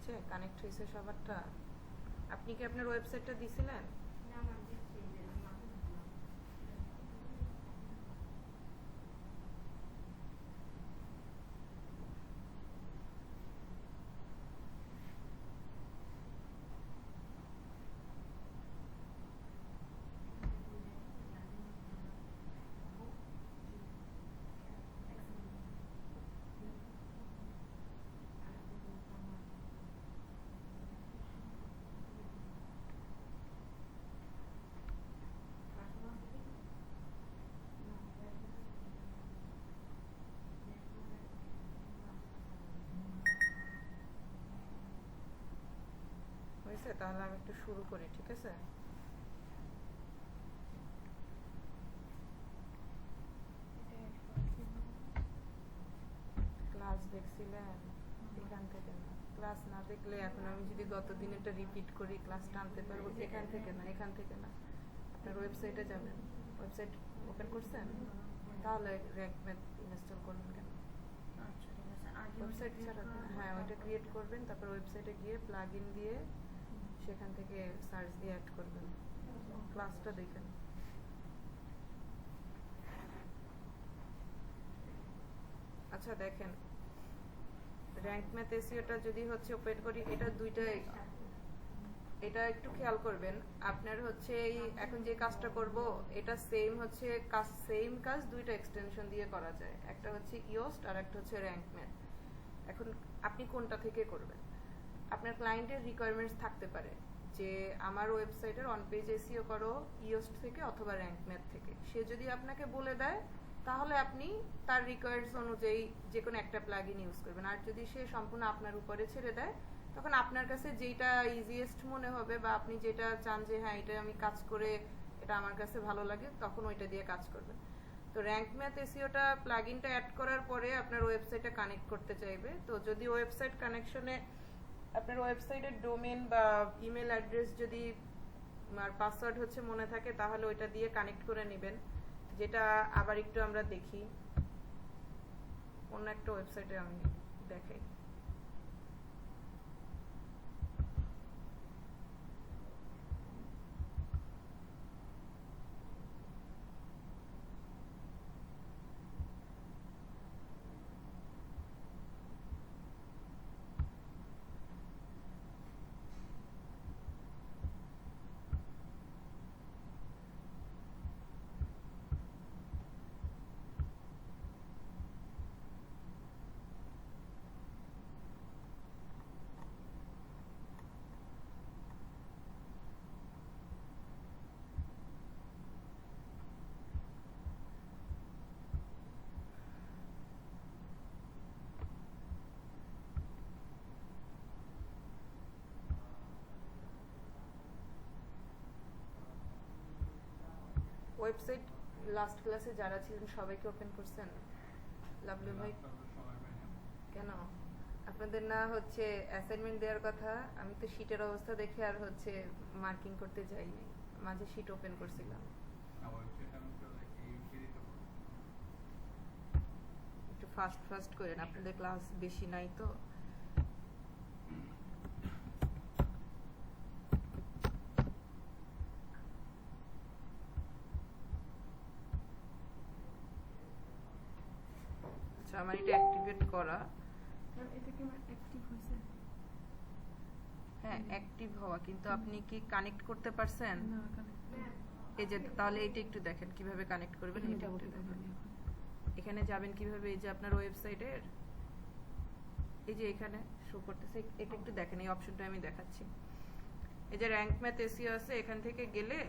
আসছে, কানেক্ট হয়েছে সবারটা? আপনি কি আপনার ওয়েবসাইটটা দিছিলেন? হয়েছে? তাহলে আমি একটু শুরু করি, ঠিক আছে? ক্লাস দেখছিলেন? এখান থেকে না, ক্লাস না দেখলে এখন আমি যদি গত দিনেরটা রিপিট করি ক্লাসটা আনতে পারবো? এখান থেকে না, এখান থেকে না, আপনার ওয়েবসাইটে যাবেন। ওয়েবসাইট ওপেন করছেন? তাহলে র্যাঙ্ক ম্যাথ ইনস্টল করবেন কেন? ওয়েবসাইট ছাড়া, হ্যাঁ ওইটা ক্রিয়েট করবেন, তারপর ওয়েবসাইটে গিয়ে প্লাগ ইন দিয়ে সেখান থেকে সার্চ দিয়ে অ্যাড করবেন। ক্লাসটা দেখেন। আচ্ছা দেখেন, র্যাঙ্ক ম্যাথ এসইওটা যদি হচ্ছে ওপেন করি, এটা দুইটাই, এটা একটু খেয়াল করবেন। আপনার হচ্ছে এই এখন যে কাজটা করব এটা সেম হচ্ছে কাজ, সেম কাজ দুইটা এক্সটেনশন দিয়ে করা যায়, একটা হচ্ছে ইওস্ট আর একটা হচ্ছে র্যাঙ্ক ম্যাথ। এখন আপনি কোনটা থেকে করবেন? আপনার ক্লায়েন্টের রিকোয়ারমেন্টস থাকতে পারে যে আমার ওয়েবসাইটের অন পেজ এসইও করো ইওস্ট থেকে অথবা র্যাঙ্ক ম্যাথ থেকে। সে যদি আপনাকে বলে দেয় তাহলে আপনি তার রিকোয়ার্ডস অনুযায়ী যে কোনো একটা প্লাগইন ইউজ করবেন। আর যদি সে সম্পূর্ণ আপনার উপরে ছেড়ে দেয় তখন আপনার কাছে যেটা ইজিয়েস্ট মনে হবে বা আপনি যেটা চান যে হ্যাঁ এটা আমি কাজ করে এটা আমার কাছে ভালো লাগে, তখন ওইটা দিয়ে কাজ করবেন। তো র্যাঙ্ক ম্যাথ এসইওটা প্লাগইনটা অ্যাড করার পরে আপনার ওয়েবসাইটে কানেক্ট করতে চাইবে। তো যদি ওয়েবসাইট কানেকশনে আপনার ওয়েবসাইটের ডোমেন বা ইমেল অ্যাড্রেস যদি আর পাসওয়ার্ড হচ্ছে মনে থাকে তাহলে ওইটা দিয়ে কানেক্ট করে নেবেন। যেটা আবার একটু আমরা দেখি অন্য একটা ওয়েবসাইটে আমি দেখাই। ওয়েবসাইট লাস্ট ক্লাসে যারা ছিলেন সবাইকে ওপেন করছেন? লাভলি ভাই কেন? আপনাদের না হচ্ছে অ্যাসাইনমেন্ট দেওয়ার কথা? আমি তো শীটের অবস্থা দেখে আর হচ্ছে মার্কিং করতে যাইনি, মাঝে শীট ওপেন করছিলাম। একটু ফাস্ট ফাস্ট করেন, আপনাদের ক্লাস বেশি নাই তো। আচ্ছা আমার এটা অ্যাক্টিভেট করা। এটা কি অ্যাক্টিভ হয়েছে? হ্যাঁ অ্যাক্টিভ হওয়া, কিন্তু আপনি কি কানেক্ট করতে পারছেন? না, কানেক্ট। এই যে তাহলে এটা একটু দেখেন কিভাবে কানেক্ট করবেন। এটা একটু দেখেন, এখানে যাবেন কিভাবে, এই যে আপনার ওয়েবসাইটের এই যে এখানে শো করতেছে, এটা একটু দেখেন, এই অপশনটা আমি দেখাচ্ছি। এই যে র্যাঙ্ক ম্যাথ এসইও আছে, এখান থেকে গেলে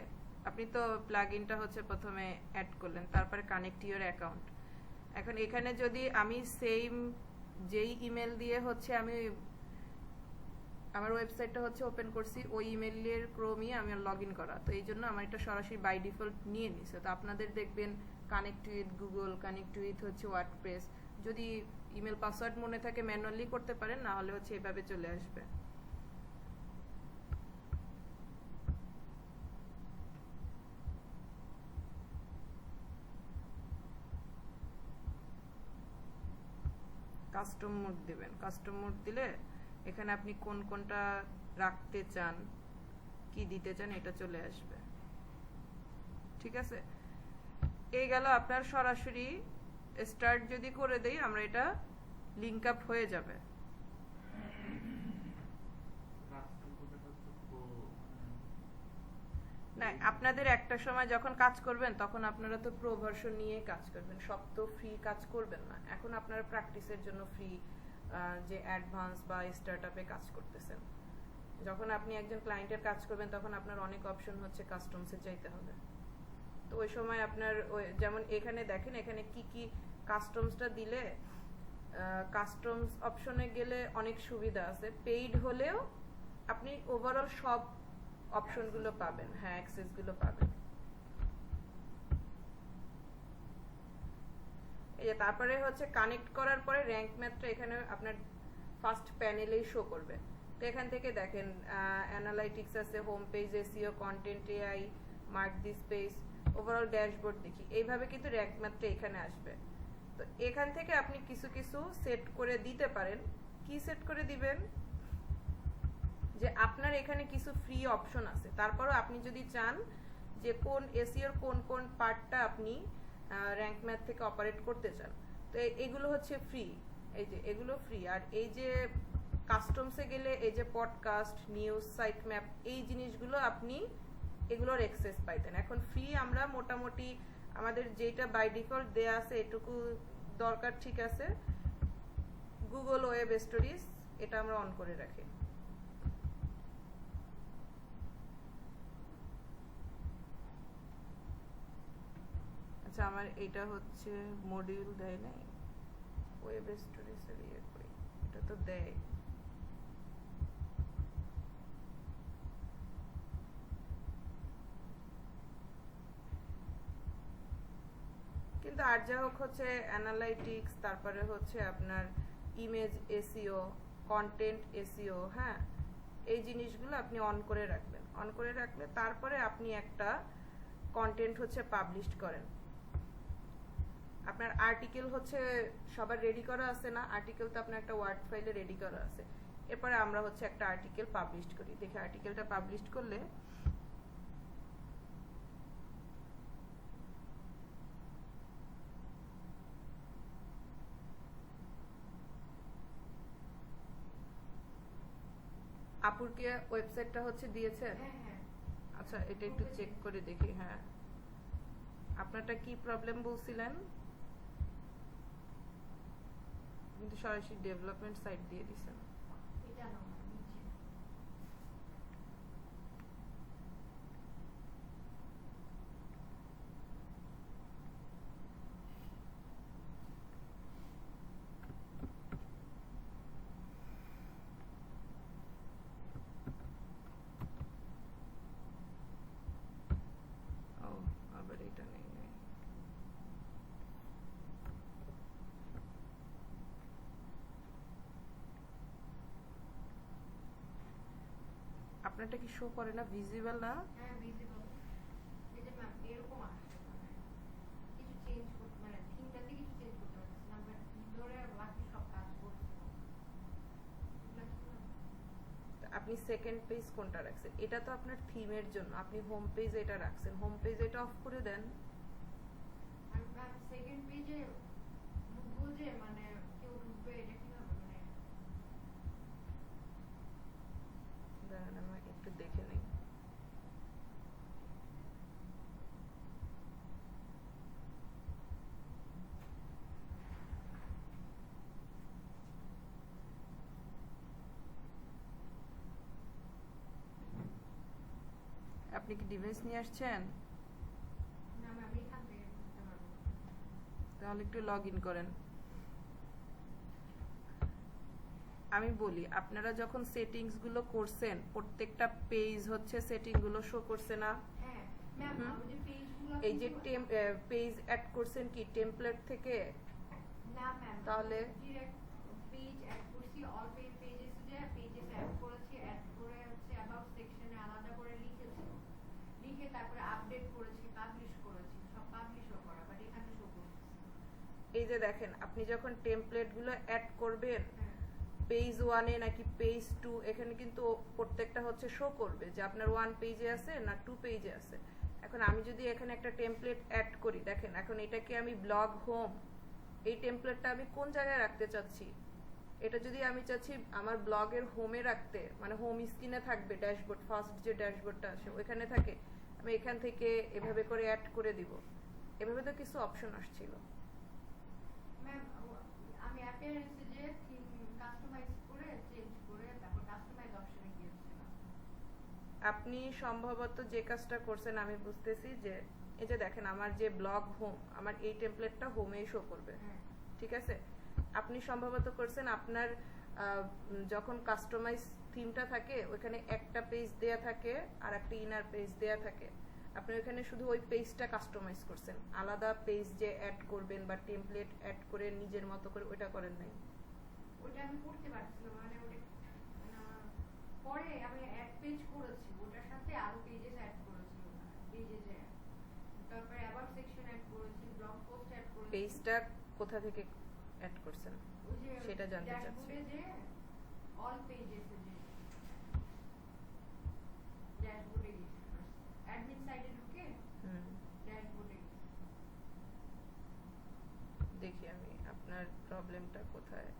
আপনি তো প্লাগইনটা হচ্ছে প্রথমে অ্যাড করলেন, তারপরে কানেক্ট ইওর অ্যাকাউন্ট। এখন এখানে যদি আমি সেম যেই ইমেল দিয়ে হচ্ছে আমি আমার ওয়েবসাইটটা হচ্ছে ওপেন করছি, ওই ইমেলের ক্রোমই আমি লগ ইন করা, তো এই জন্য আমার এটা সরাসরি বাই ডিফল্ট নিয়ে নিছে। তো আপনাদের দেখবেন connect with Google, connect with হচ্ছে ওয়ার্ডপ্রেস, যদি ইমেল পাসওয়ার্ড মনে থাকে ম্যানুয়ালি করতে পারেন, না হলে হচ্ছে এভাবে চলে আসবে। কাস্টম মোড দিবেন, কাস্টম মোড দিলে এখানে আপনি কোন কোনটা রাখতে চান, কি দিতে চান, এটা চলে আসবে। ঠিক আছে, এই গেল আপনার সরাসরি স্টার্ট যদি করে দেই আমরা, এটা লিঙ্ক আপ হয়ে যাবে। না, আপনাদের একটা সময় যখন কাজ করবেন তখন আপনারা তো প্রো ভার্সন নিয়ে কাজ করবেন, সব তো ফ্রি কাজ করবেন না। এখন আপনারা প্র্যাকটিসের জন্য ফ্রি যে অ্যাডভান্স বা স্টার্টআপে কাজ করতেছেন। যখন আপনি একজন ক্লায়েন্টের কাজ করবেন তখন আপনার অনেক অপশন হচ্ছে কাস্টমসে চাইতে হবে। তো ওই সময় আপনার ওই যেমন এখানে দেখেন, এখানে কি কি কাস্টমসটা দিলে, কাস্টমস অপশনে গেলে অনেক সুবিধা আছে। পেইড হলেও আপনি ওভারঅল সব অপশনগুলো পাবেন, হ্যাঁ অ্যাক্সেসগুলো পাবেন। এই যে তারপরে হচ্ছে কানেক্ট করার পরে র্যাঙ্ক ম্যাথটা এখানে আপনার ফার্স্ট প্যানেলেই শো করবে। তো এখান থেকে দেখেন অ্যানালাইটিক্স আছে, home page, SEO, content AI, mark this page, overall dashboard দেখি, এইভাবে কিন্তু র্যাঙ্ক ম্যাথটা এখানে আসবে। তো এখান থেকে আপনি কিছু কিছু সেট করে দিতে পারেন। কি সেট করে দিবেন, যে আপনার এখানে কিছু ফ্রি অপশন আছে, তারপরও আপনি যদি চান যে কোন এসইওর কোন কোন পার্টটা আপনি র্যাঙ্ক ম্যাথ থেকে অপারেট করতে চান, তো এগুলো হচ্ছে ফ্রি। এই যে এগুলো ফ্রি। আর এই যে কাস্টমসে গেলে এই যে পডকাস্ট, নিউজ, সাইট ম্যাপ, এই জিনিসগুলো আপনি এগুলোর অ্যাক্সেস পাইতেন। এখন ফ্রি আমরা মোটামুটি আমাদের যেটা বাই ডিফল্ট দেয়া আছে এটুকু দরকার, ঠিক আছে। গুগল ওয়েব স্টোরিজ এটা আমরা অন করে রাখি। আচ্ছা, আমার এটা হচ্ছে মডিউল দেয় নাই, ওয়েব স্টোরিজের ইয়ে করি, এটা তো দেয়। কিন্তু আর যা হোক হচ্ছে অ্যানালাইটিক্স, তারপরে হচ্ছে আপনার ইমেজ এসইও, কন্টেন্ট এসইও, হ্যাঁ এই জিনিসগুলো আপনি অন করে রাখবেন। অন করে রাখলে তারপরে আপনি একটা কন্টেন্ট হচ্ছে পাবলিশ করেন। আপনার আর্টিকেল হচ্ছে সবার রেডি করা আছে না, আর্টিকেল তো আপনার একটা ওয়ার্ড ফাইলে রেডি করা আছে। এরপরে আমরা হচ্ছে একটা আর্টিকেল পাবলিশ করি। দেখে আর্টিকেলটা পাবলিশ করলে আপুর কি ওয়েবসাইটটা হচ্ছে দিয়েছেন? আচ্ছা, এটা একটু চেক করে দেখি। হ্যাঁ, আপনারটা কি প্রবলেম বলছিলেন? কিন্তু সরাসরি ডেভেলপমেন্ট সাইট দিয়ে দিছেন। এটা না, নিচে। ও, আবার এটা নেই নাই। আপনারটা কি শো করে না, ভিজিবল না? হ্যাঁ, visible। এই যে ma'am, এরকম আসছে, মানে কিছু change করতে, মানে থিমটাতে কিছু চেঞ্জ করতে পারতেছি না, but ভিতরে বাকি সব কাজ করছে। এগুলা কি ma'am? তো আপনি সেকেন্ড পেজ কোনটা রাখছেন? এটা তো আপনার থিমের জন্য, আপনি হোম পেজ এটা রাখছেন। হোম পেজ এটা অফ করে দেন। আর ma'am, second page এ ঢুকবো যে, মানে কেউ ঢুকবে, এটা কিভাবে, মানে দাঁড়ান আমি একটু দেখে নিই। আপনি কি ডিভাইস নিয়ে আসছেন? না ma'am, এখান থেকে ঢুকতে পারবো। তাহলে একটু লগ ইন করেন। আমি বলি, আপনারা যখন সেটিংস গুলো করছেন প্রত্যেকটা পেজ হচ্ছে সেটিং গুলো শো করছে না? হ্যাঁ ma'am, হুম। আমার যে পেজগুলো এই যে পেজ অ্যাড করছেন কি টেমপ্লেট থেকে? না ma'am, তাহলে? ডিরেক্ট পেজ অ্যাড করছি, অল পেজেস যে পেজেস অ্যাড করেছি, অ্যাড করে হচ্ছে অ্যাবাউট সেকশনে আলাদা করে লিখেছি, লিখে তারপরে আপডেট করেছি, পাবলিশ করেছি, সব পাবলিশও করা, বাট এখানে শো করতেছে। এই যে দেখেন, আপনি যখন টেমপ্লেট গুলো অ্যাড করবেন হ্যাঁ পেজ 1 এ নাকি পেজ 2 এখানে কিন্তু প্রত্যেকটা হচ্ছে শো করবে যে আপনার 1 পেজে আছে না 2 পেজে আছে। এখন আমি যদি এখানে একটা টেমপ্লেট অ্যাড করি, দেখেন এখন এটাকে আমি ব্লগ হোম, এই টেমপ্লেটটা আমি কোন জায়গায় রাখতে চাচ্ছি, এটা যদি আমি চাচ্ছি আমার ব্লগের হোমে রাখতে, মানে হোম স্ক্রিনে থাকবে ড্যাশবোর্ড, ফার্স্ট যে ড্যাশবোর্ডটা আছে ওইখানে থাকে, আমি এখান থেকে এভাবে করে অ্যাড করে দিব। এভাবে তো কিছু অপশন আসছিল। ম্যাম আমি অ্যাপিয়ারেন্সে যে থিম কাস্টমাইজ করে চেঞ্জ করে তারপর কাস্টমাইজ অপশনে গিয়েছিলাম। আপনি সম্ভবত যে কাজটা করছেন আমি বুঝতেছি যে এই যে দেখেন আমার যে ব্লগ হোম, আমার এই টেমপ্লেটটা হোমেই শো করবে, হ্যাঁ ঠিক আছে। আপনি সম্ভবত করছেন আপনার যখন কাস্টমাইজ থিমটা থাকে ওইখানে একটা পেজ দেয়া থাকে আর একটা ইনার পেজ দেয়া থাকে, আপনি ওইখানে শুধু ওই পেজটা কাস্টমাইজ করছেন, আলাদা পেজ যে অ্যাড করবেন বা টেমপ্লেট অ্যাড করে নিজের মতো করে ওইটা করেন নাই। ওটা আমি করতে পারছিলাম, মানে ওটা পরে আমি এক পেজ করেছি, ওটার সাথে আরো পেজেস অ্যাড করেছি, পেজেস তারপরে অ্যাবাউট সেকশন অ্যাড করেছি, ব্লগ পোস্ট অ্যাড করেছি। পেজটা কোথা থেকে অ্যাড করছেন ওই যে সেটা জানতে চাচ্ছি। ড্যাশবোর্ডে যে অল পেজেস যে ড্যাশবোর্ডে গেছি, অ্যাডমিন সাইডে ঢুকে ড্যাশবোর্ডে দেখি আমি আপনার প্রবলেমটা কোথায়।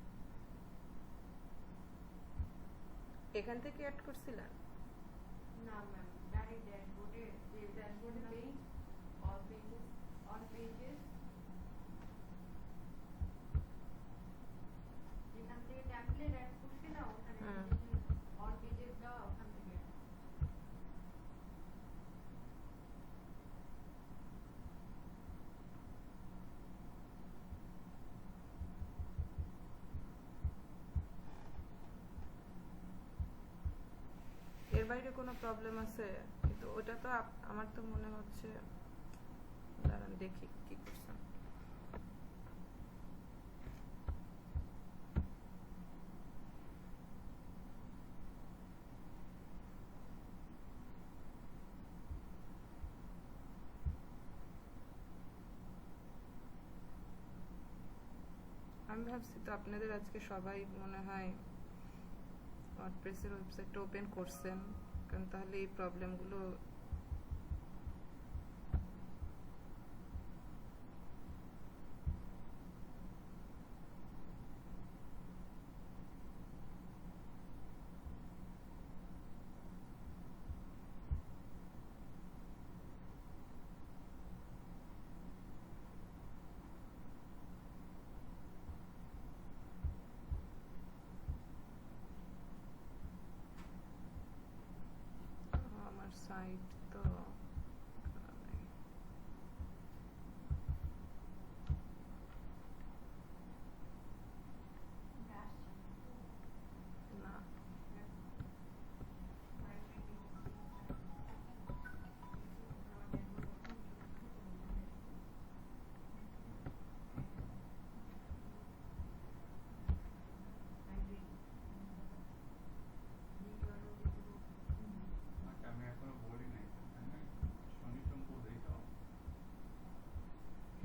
এখান থেকে অ্যাড করছিলেন? না ম্যাম, ডাইরেক্ট ড্যাশবোর্ডে, যে ড্যাশবোর্ডে পেজ অল পেজেস যেখান থেকে টেমপ্লেট অ্যাড করছি না ওখানে অল পেজেস দাও, ওখান থেকে এর বাইরে কোনো প্রবলেম আছে? কিন্তু ওটা তো আমার তো মনে হচ্ছে, দাঁড়ান দেখি কি করছেন। আমি ভাবছি তো আপনাদের আজকে সবাই মনে হয় ওয়ার্ডপ্রেসের ওয়েবসাইটটা ওপেন করছেন, কারণ তাহলে এই প্রবলেমগুলো আমার সাইট তো না। আমি এখনো বলি নাই, শনি সোম বলেই দাও,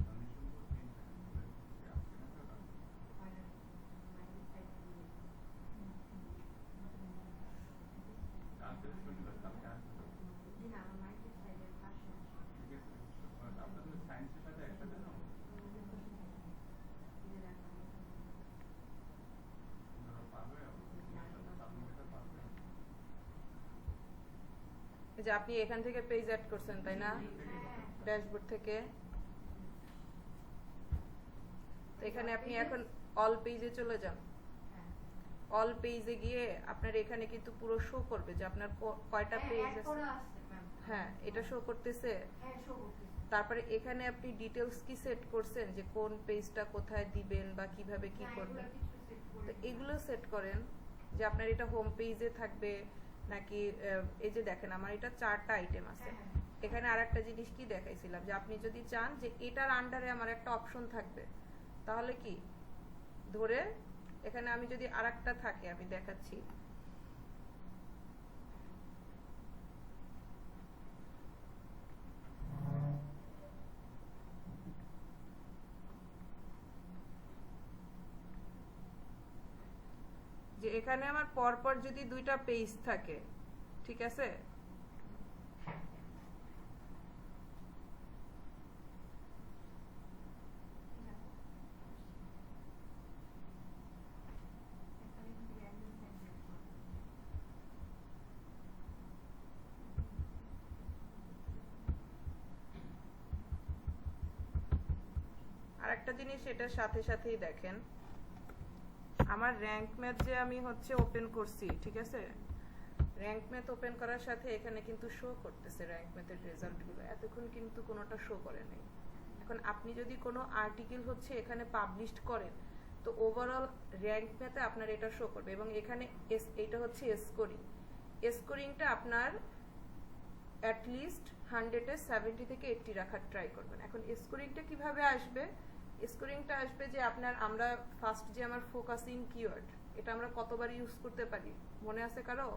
শনি সোম তিন আসছে না তো কালকে শনিবার, কালকে আসবে তো ঠিক আছে। আপনাদের সায়েন্সের সাথে একসাথে না পাবে, আপনাদের পাবে। এই যে আপনি এখান থেকে পেজ অ্যাড করছেন তাই না, ড্যাশবোর্ড থেকে। তো এখানে আপনি এখন অল পেজে চলে যান। অল পেজে গিয়ে আপনার এখানে কিন্তু পুরো শো করবে যে আপনার কয়টা পেজ আছে। হ্যাঁ এটা শো করতেছে। তারপরে এখানে আপনি ডিটেলস কি সেট করছেন যে কোন পেজটা কোথায় দিবেন বা কিভাবে কি করবেন, তো এগুলো সেট করেন যে আপনার এটা হোম পেজে থাকবে নাকি। এই যে দেখেন আমার এটা 4টা আইটেম আছে। এখানে আরেকটা জিনিস কি দেখাইছিলাম যে আপনি যদি চান যে এটার আন্ডারে আমার একটা অপশন থাকবে, তাহলে কি ধরে এখানে আমি যদি আরেকটা থাকে আমি দেখাচ্ছি, এখানে আমার পরপর যদি দুইটা পেজ থাকে, ঠিক আছে, আর একটা জিনিস এটার সাথে সাথেই দেখেন, আমার র্যাঙ্ক ম্যাথ যে আমি হচ্ছে ওপেন করছি, ঠিক আছে, র্যাঙ্ক ম্যাথ ওপেন করার সাথে এখানে কিন্তু শো করতেছে র্যাঙ্ক ম্যাথের রেজাল্টগুলো, এতক্ষণ কিন্তু কোনোটা শো করে নাই। এখন আপনি যদি কোনো আর্টিকেল হচ্ছে এখানে পাবলিশড করেন, তো ওভারঅল র্যাঙ্ক ম্যাথে আপনার এটা শো করবে, এবং এখানে এটা হচ্ছে স্কোরিং। স্কোরিংটা আপনার অ্যাটলিস্ট 100-এ 70 থেকে 80 রাখার ট্রাই করবেন। এখন স্কোরিংটা কিভাবে আসবে? স্কোরিংটা আসবে যে আমরা ফার্স্ট যে আমার ফোকাসিং কিওয়ার্ড, এটা আমরা কতবার ইউজ করতে পারি মনে আছে কারো?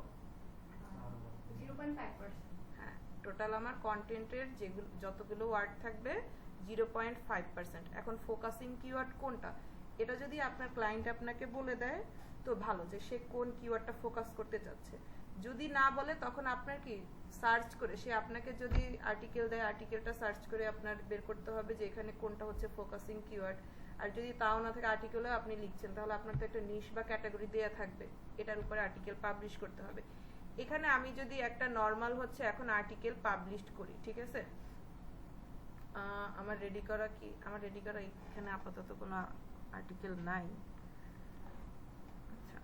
0.5%। হ্যাঁ, টোটাল আমার কন্টেন্টের যতগুলো ওয়ার্ড থাকবে 0.5%। এখন ফোকাসিং কিওয়ার্ড কোনটা, এটা যদি আপনার ক্লায়েন্ট আপনাকে বলে দেয় তো ভালো, যে সে কোন কিওয়ার্ডটা ফোকাস করতে চাচ্ছে। যদি না বলে তখন আপনার কি সার্চ করে, সে আপনাকে যদি আর্টিকেল দেয়, আর্টিকেলটা সার্চ করে আপনার বের করতে হবে যে এখানে কোনটা হচ্ছে ফোকাসিং কিওয়ার্ড। আর যদি তাও না থাকে, আর্টিকেলও আপনি লিখছেন, তাহলে আপনার তো একটা নিশ বা ক্যাটাগরি দেয়া থাকবে, এটার উপরে আর্টিকেল পাবলিশ করতে হবে। এখানে আমি যদি একটা নরমাল হচ্ছে এখন আর্টিকেল পাবলিশ করি, ঠিক আছে, আমার রেডি করা এখানে আপাতত কোনো আর্টিকেল নাই। আচ্ছা,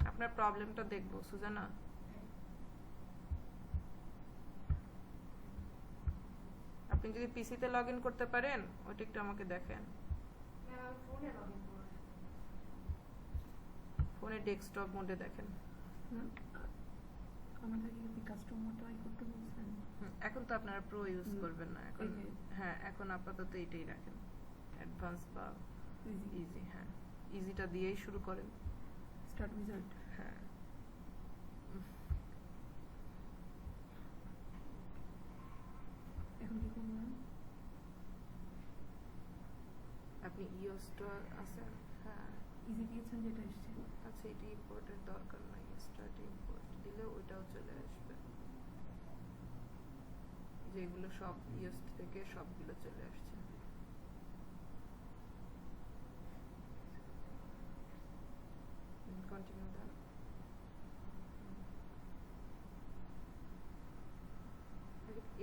আপনার প্রবলেমটা দেখবো সুজানা। আপনি যদি পিসিতে লগ ইন করতে পারেন ওইটা একটু আমাকে দেখেন। ফোনে ডেস্কটপ মোডে দেখেন। আমাদের কি কাস্টম মোডটাই করতে বলছেন? এখন তো আপনারা প্রো ইউজ করবেন না এখন। হ্যাঁ, এখন আপাতত এটাই রাখেন, অ্যাডভান্স বা ইজি। হ্যাঁ, ইজিটা দিয়েই শুরু করেন। Start wizard. হ্যাঁ, এখন কি করবেন? আপনি ইও স্টোর আছে? হ্যাঁ, ইজি দিয়েছেন যেটা এসেছে। আচ্ছা, এটা ইম্পোর্টের দরকার নাই, স্টার্ট ইম্পোর্ট দিলে ওইটাও চলে আসবে, যেগুলো সব ইউএস থেকে সবগুলো চলে আসছে। কন্টিনিউ দেন।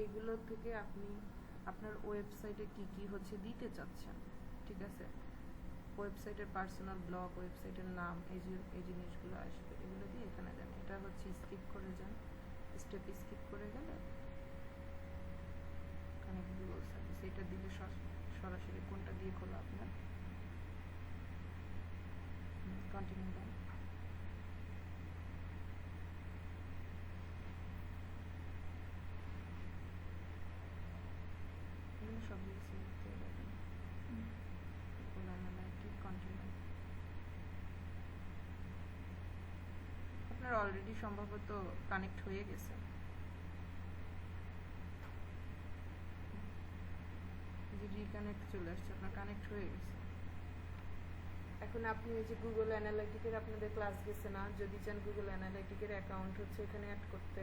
এগুলো থেকে আপনি আপনার ওয়েবসাইটে কি কি হচ্ছে দিতে চাচ্ছেন, ঠিক আছে, ওয়েবসাইটের পার্সোনাল ব্লগ, ওয়েবসাইটের নাম, এই জিনিসগুলো আসবে, এগুলো দিয়ে এখানে দেন। এটা হচ্ছে স্কিপ করে যান, স্টেপ স্কিপ করে গেলে কানেক্ট গুগল সার্ভিস, এটা দিলে সরাসরি কোনটা দিয়ে খোলা আপনার। কন্টিনিউ দেন। সবগুলো সিলেক্ট করে রাখেন। কন্টিনিউ। আপনার অলরেডি সম্ভবত কানেক্ট হয়ে গেছে। যে রিকানেক্ট চলে আসছে, আপনার কানেক্ট হয়ে গেছে। এখন আপনি ওই যে গুগল অ্যানালাইটিকের আপনাদের ক্লাস গেছে না, যদি চান গুগল অ্যানালাইটিকের অ্যাকাউন্ট হচ্ছে এখানে অ্যাড করতে,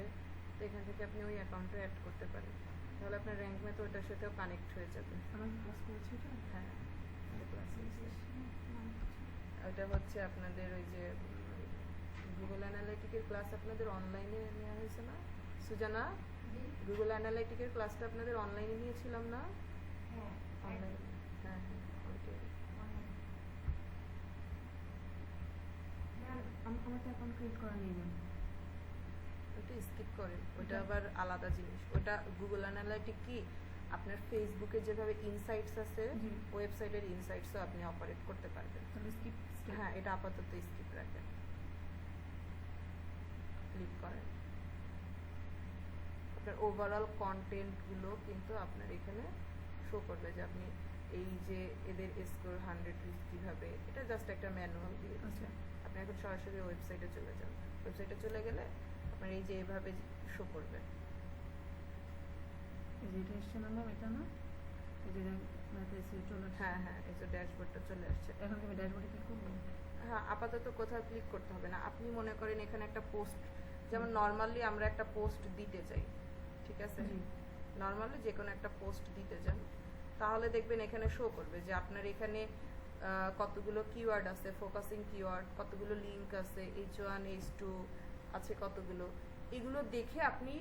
তো এখান থেকে আপনি ওই অ্যাকাউন্টে অ্যাড করতে পারেন, তাহলে আপনার র্যাঙ্ক ম্যাথ ওটার সাথেও কানেক্ট হয়ে যাবে। আমার ক্লাস করেছি এটা? হ্যাঁ, ক্লাস ওইটা হচ্ছে আপনাদের ওই যে গুগল অ্যানালাইটিকের ক্লাস আপনাদের অনলাইনে নেওয়া হয়েছে না সুজানা? গুগল অ্যানালাইটিকের ক্লাসটা আপনাদের অনলাইনে নিয়েছিলাম না? অনলাইনে। হ্যাঁ হ্যাঁ, ওইটাই। আমার তো অ্যাকাউন্ট ক্রিয়েট করা নেই ম্যাম। ওইটা স্কিপ করেন, ওইটা আবার আলাদা জিনিস। ওটা গুগল অ্যানালাইটিক কি আপনার ফেসবুকে যেভাবে ইনসাইটস আছে, ওয়েবসাইটের ইনসাইটসও আপনি অপারেট করতে পারবেন। তাহলে স্কিপ। হ্যাঁ, এটা আপাতত স্কিপ রাখেন, ক্লিক করেন। আপনার ওভারঅল কন্টেন্টগুলো কিন্তু আপনার এখানে শো করবে, যে আপনি এই যে এদের স্কোর 100 কিভাবে, এটা জাস্ট একটা ম্যানুয়াল দিয়ে দিচ্ছে। আপনি এখন সরাসরি ওয়েবসাইটে চলে যান, ওয়েবসাইটে চলে গেলে আপনার এই যে এভাবে শো করবে। যেটা এসছে না ম্যাম, এটা না, এই যে ম্যাথ এসিও চলে আসছে। হ্যাঁ হ্যাঁ, এই যে ড্যাশবোর্ডটা চলে আসছে। এখন কি আমি ড্যাশবোর্ডে ক্লিক করবো? হ্যাঁ, আপাতত কোথাও ক্লিক করতে হবে না। আপনি মনে করেন এখানে একটা পোস্ট, যেমন নর্মালি আমরা একটা পোস্ট দিতে চাই, ঠিক আছে, জি। নর্মালি যে কোনো একটা পোস্ট দিতে চান, তাহলে দেখবেন এখানে শো করবে যে আপনার এখানে কতগুলো কিওয়ার্ড আছে, ফোকাসিং কিওয়ার্ড, কতগুলো লিঙ্ক আছে, H1 H2 আছে কতগুলো, এগুলো দেখে আপনি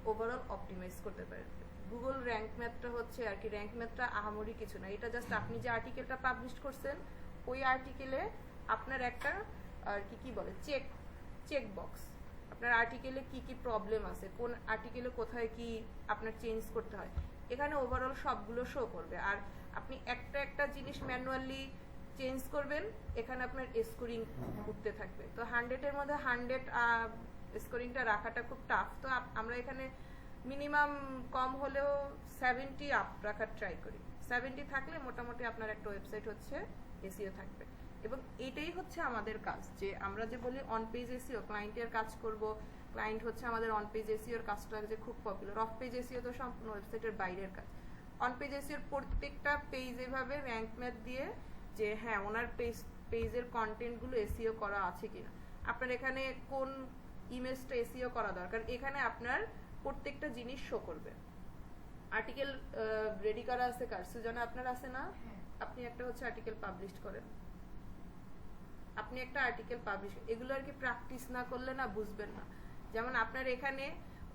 ওভারঅল অপটিমাইজ করতে পারেন। গুগল র্যাঙ্ক ম্যাথটা হচ্ছে আর কি, র্যাঙ্ক ম্যাথটা আহামরি কিছু না, এটা জাস্ট আপনি যে আর্টিকেলটা পাবলিশ করছেন ওই আর্টিকেলে আপনার একটা আর কি কি বলে চেক বক্স, আপনার আর্টিকেলে কি কি প্রবলেম আছে, কোন আর্টিকেলে কোথায় কি আপনার চেঞ্জ করতে হয়, এখানে ওভারঅল সবগুলো শো করবে। আর আপনি একটা একটা জিনিস ম্যানুয়ালি চেঞ্জ করবেন, এখানে আপনার স্কোরিং উঠতে থাকবে। তো 100-এর মধ্যে 100 স্কোরিংটা রাখাটা খুব টাফ, তো আমরা এখানে মিনিমাম কম হলেও 70 আপ রাখার ট্রাই করি। 70 থাকলে মোটামুটি আপনার একটা ওয়েবসাইট হচ্ছে এসইও থাকবে। এবং এটাই হচ্ছে আমাদের কাজ, যে আমরা যে বলি অন পেজ এসইও, ক্লায়েন্টের কাজ করব, ক্লায়েন্ট হচ্ছে আমাদের অন পেজ এসইওর কাজটা যে খুব পপুলার। অফ পেজ এসইও তো সম্পূর্ণ ওয়েবসাইটের বাইরের কাজ। অন পেজ এসইওর প্রত্যেকটা পেজ এভাবে র্যাঙ্ক ম্যাথ দিয়ে যে হ্যাঁ ওনার পেজের কন্টেন্টগুলো এসইও করা আছে কিনা, আপনার এখানে কোন ইমেজটা এসইও করা দরকার, এখানে আপনার প্রত্যেকটা জিনিস শো করবে। আর্টিকেল রেডি করা আছে কার, সুজানা আপনার আছে না? হ্যাঁ। আপনি একটা হচ্ছে আর্টিকেল পাবলিশ করেন, আপনি একটা আর্টিকেল পাবলিশ, এগুলো আর কি প্র্যাকটিস না করলে না বুঝবেন না। যেমন আপনার এখানে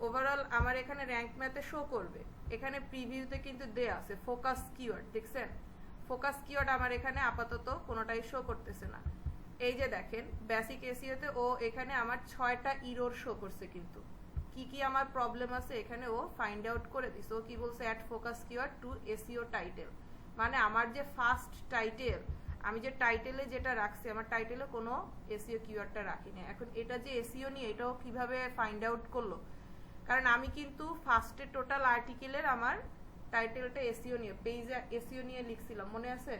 ওভারঅল আমার এখানে র্যাঙ্ক ম্যাথে শো করবে, এখানে প্রিভিউতে কিন্তু দেয়া আছে ফোকাস কিওয়ার্ড, দেখছেন ফোকাস কিওয়ার্ড আমার এখানে আপাতত কোনোটাই শো করতেছে না। এই যে দেখেন বেসিক এসইওতে ও এখানে আমার 6টা ইরর শো করছে, কিন্তু কি কি আমার প্রবলেম আছে এখানে ও ফাইন্ড আউট করে দিছে। ও কি বলছে, add focus keyword to SEO title, মানে আমার যে ফার্স্ট টাইটেল, আমি যে টাইটেলে যেটা রাখছি, আমার টাইটেলে কোনো এসইও কিওয়ার্ডটা রাখিনি। এখন এটা যে এসইও নিয়ে, এটাও কিভাবে ফাইন্ড আউট করলো, কারণ আমি কিন্তু ফার্স্টে টোটাল আর্টিকেলের আমার টাইটেলটা এসইও নিয়ে, পেজে এসইও নিয়ে লিখছিলাম, মনে আছে,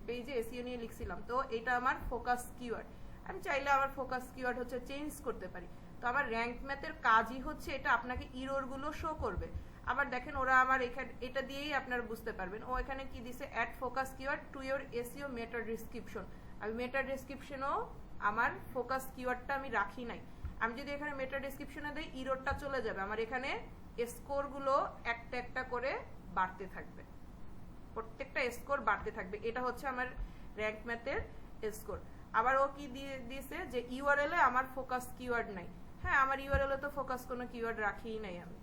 পেজে এসইও নিয়ে লিখছিলাম, তো এটা আমার ফোকাস কিওয়ার্ড। আমি চাইলে আমার ফোকাস কিওয়ার্ড হচ্ছে চেঞ্জ করতে পারি। তো আমার র্যাঙ্ক ম্যাথের কাজই হচ্ছে এটা আপনাকে ইররগুলো শো করবে। আবার দেখেন ওরা আমার এখানে এটা দিয়েই আপনারা বুঝতে পারবেন, ও এখানে কি দিছে, add focus keyword to your SEO meta description. আমি মেটা ডেসক্রিপশনও আমার ফোকাস কিওয়ার্ডটা আমি রাখি নাই। আমি যদি এখানে মেটা ডেসক্রিপশনে দেই, ইররটা চলে যাবে, আমার এখানে স্কোরগুলো একটা একটা করে বাড়তে থাকবে, প্রত্যেকটা স্কোর বাড়তে থাকবে। এটা হচ্ছে আমার র্যাঙ্ক ম্যাথের স্কোর। আবার ও কি দিয়ে দিয়েছে যে ইউআরএল এ আমার ফোকাস কিওয়ার্ড নাই। হ্যাঁ, আমার ইউআরএল এ তো ফোকাস কোনো কিওয়ার্ড রাখিই নাই, আমি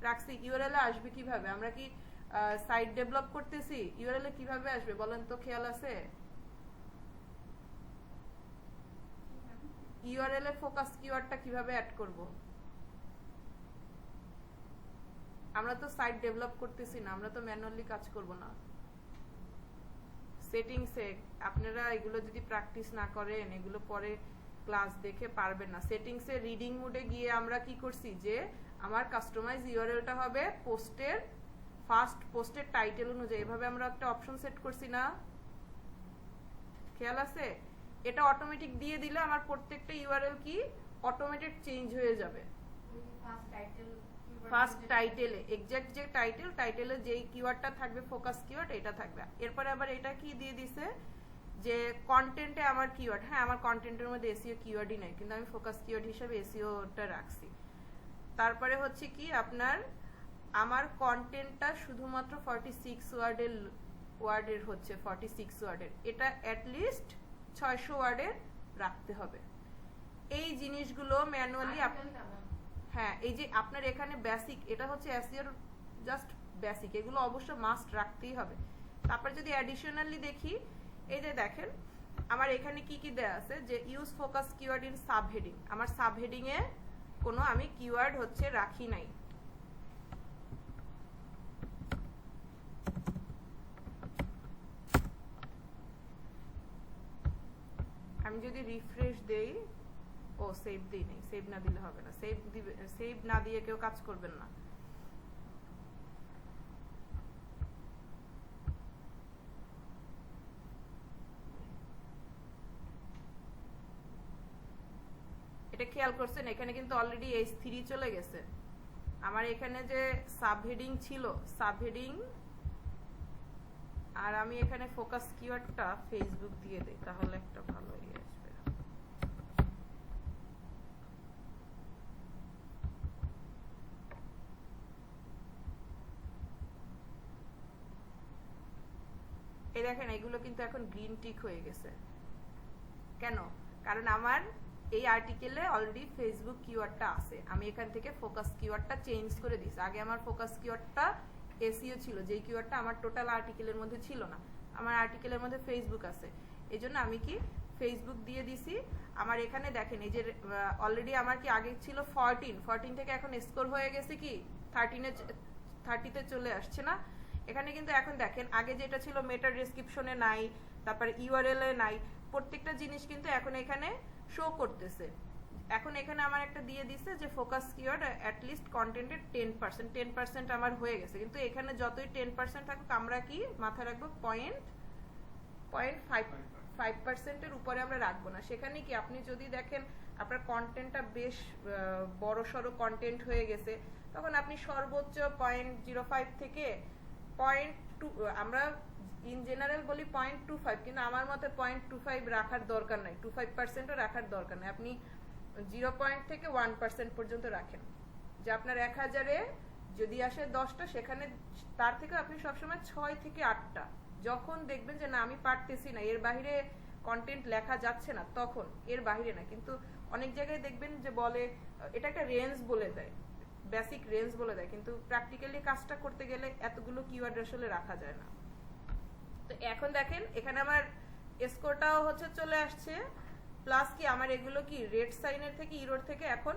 রাখছি। ইউআরএল এ আসবে কিভাবে, আমরা কি সাইট ডেভেলপ করতেছি, ইউআরএল এ কিভাবে আসবে বলেন তো, খেয়াল আছে? ইউআরএল এ ফোকাস কিওয়ার্ডটা কিভাবে অ্যাড করব? আমরা তো সাইট ডেভেলপ করতেছি না, আমরা তো ম্যানুয়ালি কাজ করব না। সেটিংসে আপনারা এগুলো যদি প্র্যাকটিস না করেন, এগুলো পরে ক্লাস দেখে পারবেন না। সেটিংসে রিডিং মোডে গিয়ে আমরা কি করছি, যে আমার কাস্টমাইজ ইউআরএলটা হবে পোস্টের ফার্স্ট পোস্টের টাইটেল অনুযায়ী, এভাবে আমরা একটা অপশন সেট করছি না, খেয়াল আছে? এটা অটোমেটিক দিয়ে দিলে আমার প্রত্যেকটা ইউআরএল কি অটোমেটেড চেঞ্জ হয়ে যাবে। ফার্স্ট টাইটেলে এক্সাক্ট যে টাইটেলে যেই কিওয়ার্ডটা থাকবে ফোকাস কিওয়ার্ড, এটা থাকবে। এরপরে আবার এটা কি দিয়ে দিছে, যে কন্টেন্টে আমার কিওয়ার্ড, হ্যাঁ আমার কন্টেন্টের মধ্যে এসইও কিওয়ার্ডই নাই, কিন্তু আমি ফোকাস কিওয়ার্ড হিসেবে এসইওটা রাখছি। তারপরে হচ্ছে কি আপনার আমার কন্টেন্টটা শুধুমাত্র 46 ওয়ার্ডের হচ্ছে, 46 ওয়ার্ডের, এটা অ্যাটলিস্ট 600 ওয়ার্ডের রাখতে হবে। এই জিনিসগুলো ম্যানুয়ালি হ্যাঁ, এই যে আপনার এখানে বেসিক, এটা হচ্ছে এসইওর জাস্ট বেসিক, এগুলো অবশ্য মাস্ট রাখতেই হবে। তারপর যদি অ্যাডিশনালি দেখি, এই যে দেখেন আমার এখানে কি কি দেয়া আছে, যে use focus keyword in subheading, আমার সাবহেডিং এ কোনো আমি কিওয়ার্ড হচ্ছে রাখি নাই। আমি যদি রিফ্রেশ দেই, ও সেভ দিই নেই, সেভ না দিলে হবে না, সেভ না দিয়ে কেউ কাজ করবেন না। এটা খেয়াল করছেন, এখানে কিন্তু অলরেডি H3 চলে গেছে। আমার এখানে যে সাবহেডিং ছিল, সাবহেডিং আর আমি এখানে ফোকাস কিওয়ার্ডটা ফেসবুক দিয়ে দেই, তাহলে একটা ভালো ইয়ে আসবে। এই দেখেন এগুলো কিন্তু এখন গ্রিন টিক হয়ে গেছে। কেন? কারণ আমার এই আর্টিকেলে অলরেডি ফেসবুক কিওয়ার্ডটা আছে। আমি এখান থেকে ফোকাস কিওয়ার্ডটা চেঞ্জ করে দিয়েছি। আগে আমার ফোকাস কিওয়ার্ডটা এসইও ছিল, যেই কিওয়ার্ডটা আমার টোটাল আর্টিকেলের মধ্যে ছিল না। আমার আর্টিকেলের মধ্যে ফেসবুক আছে, এজন্য আমি কি ফেসবুক দিয়ে দিছি। আমার এখানে দেখেন এই যে অলরেডি আমার কি আগে ছিল 14 থেকে এখন স্কোর হয়ে গেছে কি 30-তে চলে আসছে না। এখানে কিন্তু এখন দেখেন আগে যেটা ছিল মেটা ডেসক্রিপশনে নাই, তারপরে ইউআরএল এ নাই, প্রত্যেকটা জিনিস কিন্তু এখন এখানে শো করতেছে। এখন এখানে আমার একটা দিয়ে দিছে যে ফোকাস কিওয়ার্ড অ্যাটলিস্ট কন্টেন্টের 10% আমার হয়ে গেছে। কিন্তু এখানে যতই 10% থাকুক আমরা কি মাথায় রাখবো 0.5% উপরে আমরা রাখবো না। সেখানে কি আপনি যদি দেখেন আপনার কন্টেন্টটা বেশ বড় সড়ো কন্টেন্ট হয়ে গেছে, তখন আপনি সর্বোচ্চ 0.05 থেকে 0.2, আমরা ইন জেনারেল বলি 0.25, কিন্তু আমার মতে 0.25 রাখার দরকার নাই, 25%ও রাখার দরকার নাই। আপনি 0 থেকে 1% পর্যন্ত রাখেন, যে আপনার 1000-এ যদি আসে 10টা, সেখানে তার থেকে আপনি সবসময় 6 থেকে 8টা, যখন দেখবেন যে না আমি পারতেছি না, এর বাইরে কন্টেন্ট লেখা যাচ্ছে না, তখন এর বাইরে না। কিন্তু অনেক জায়গায় দেখবেন যে বলে এটা একটা রেঞ্জ বলে দেয়, বেসিক রেঞ্জ বলে দেয়, কিন্তু প্র্যাকটিক্যালি কাজটা করতে গেলে এতগুলো কিওয়ার্ড আসলে রাখা যায় না। তো এখন দেখেন এখানে আমার স্কোরটাও হচ্ছে চলে আসছে, প্লাস কি আমার এগুলো কি রেড সাইনের থেকে ইরোর থেকে এখন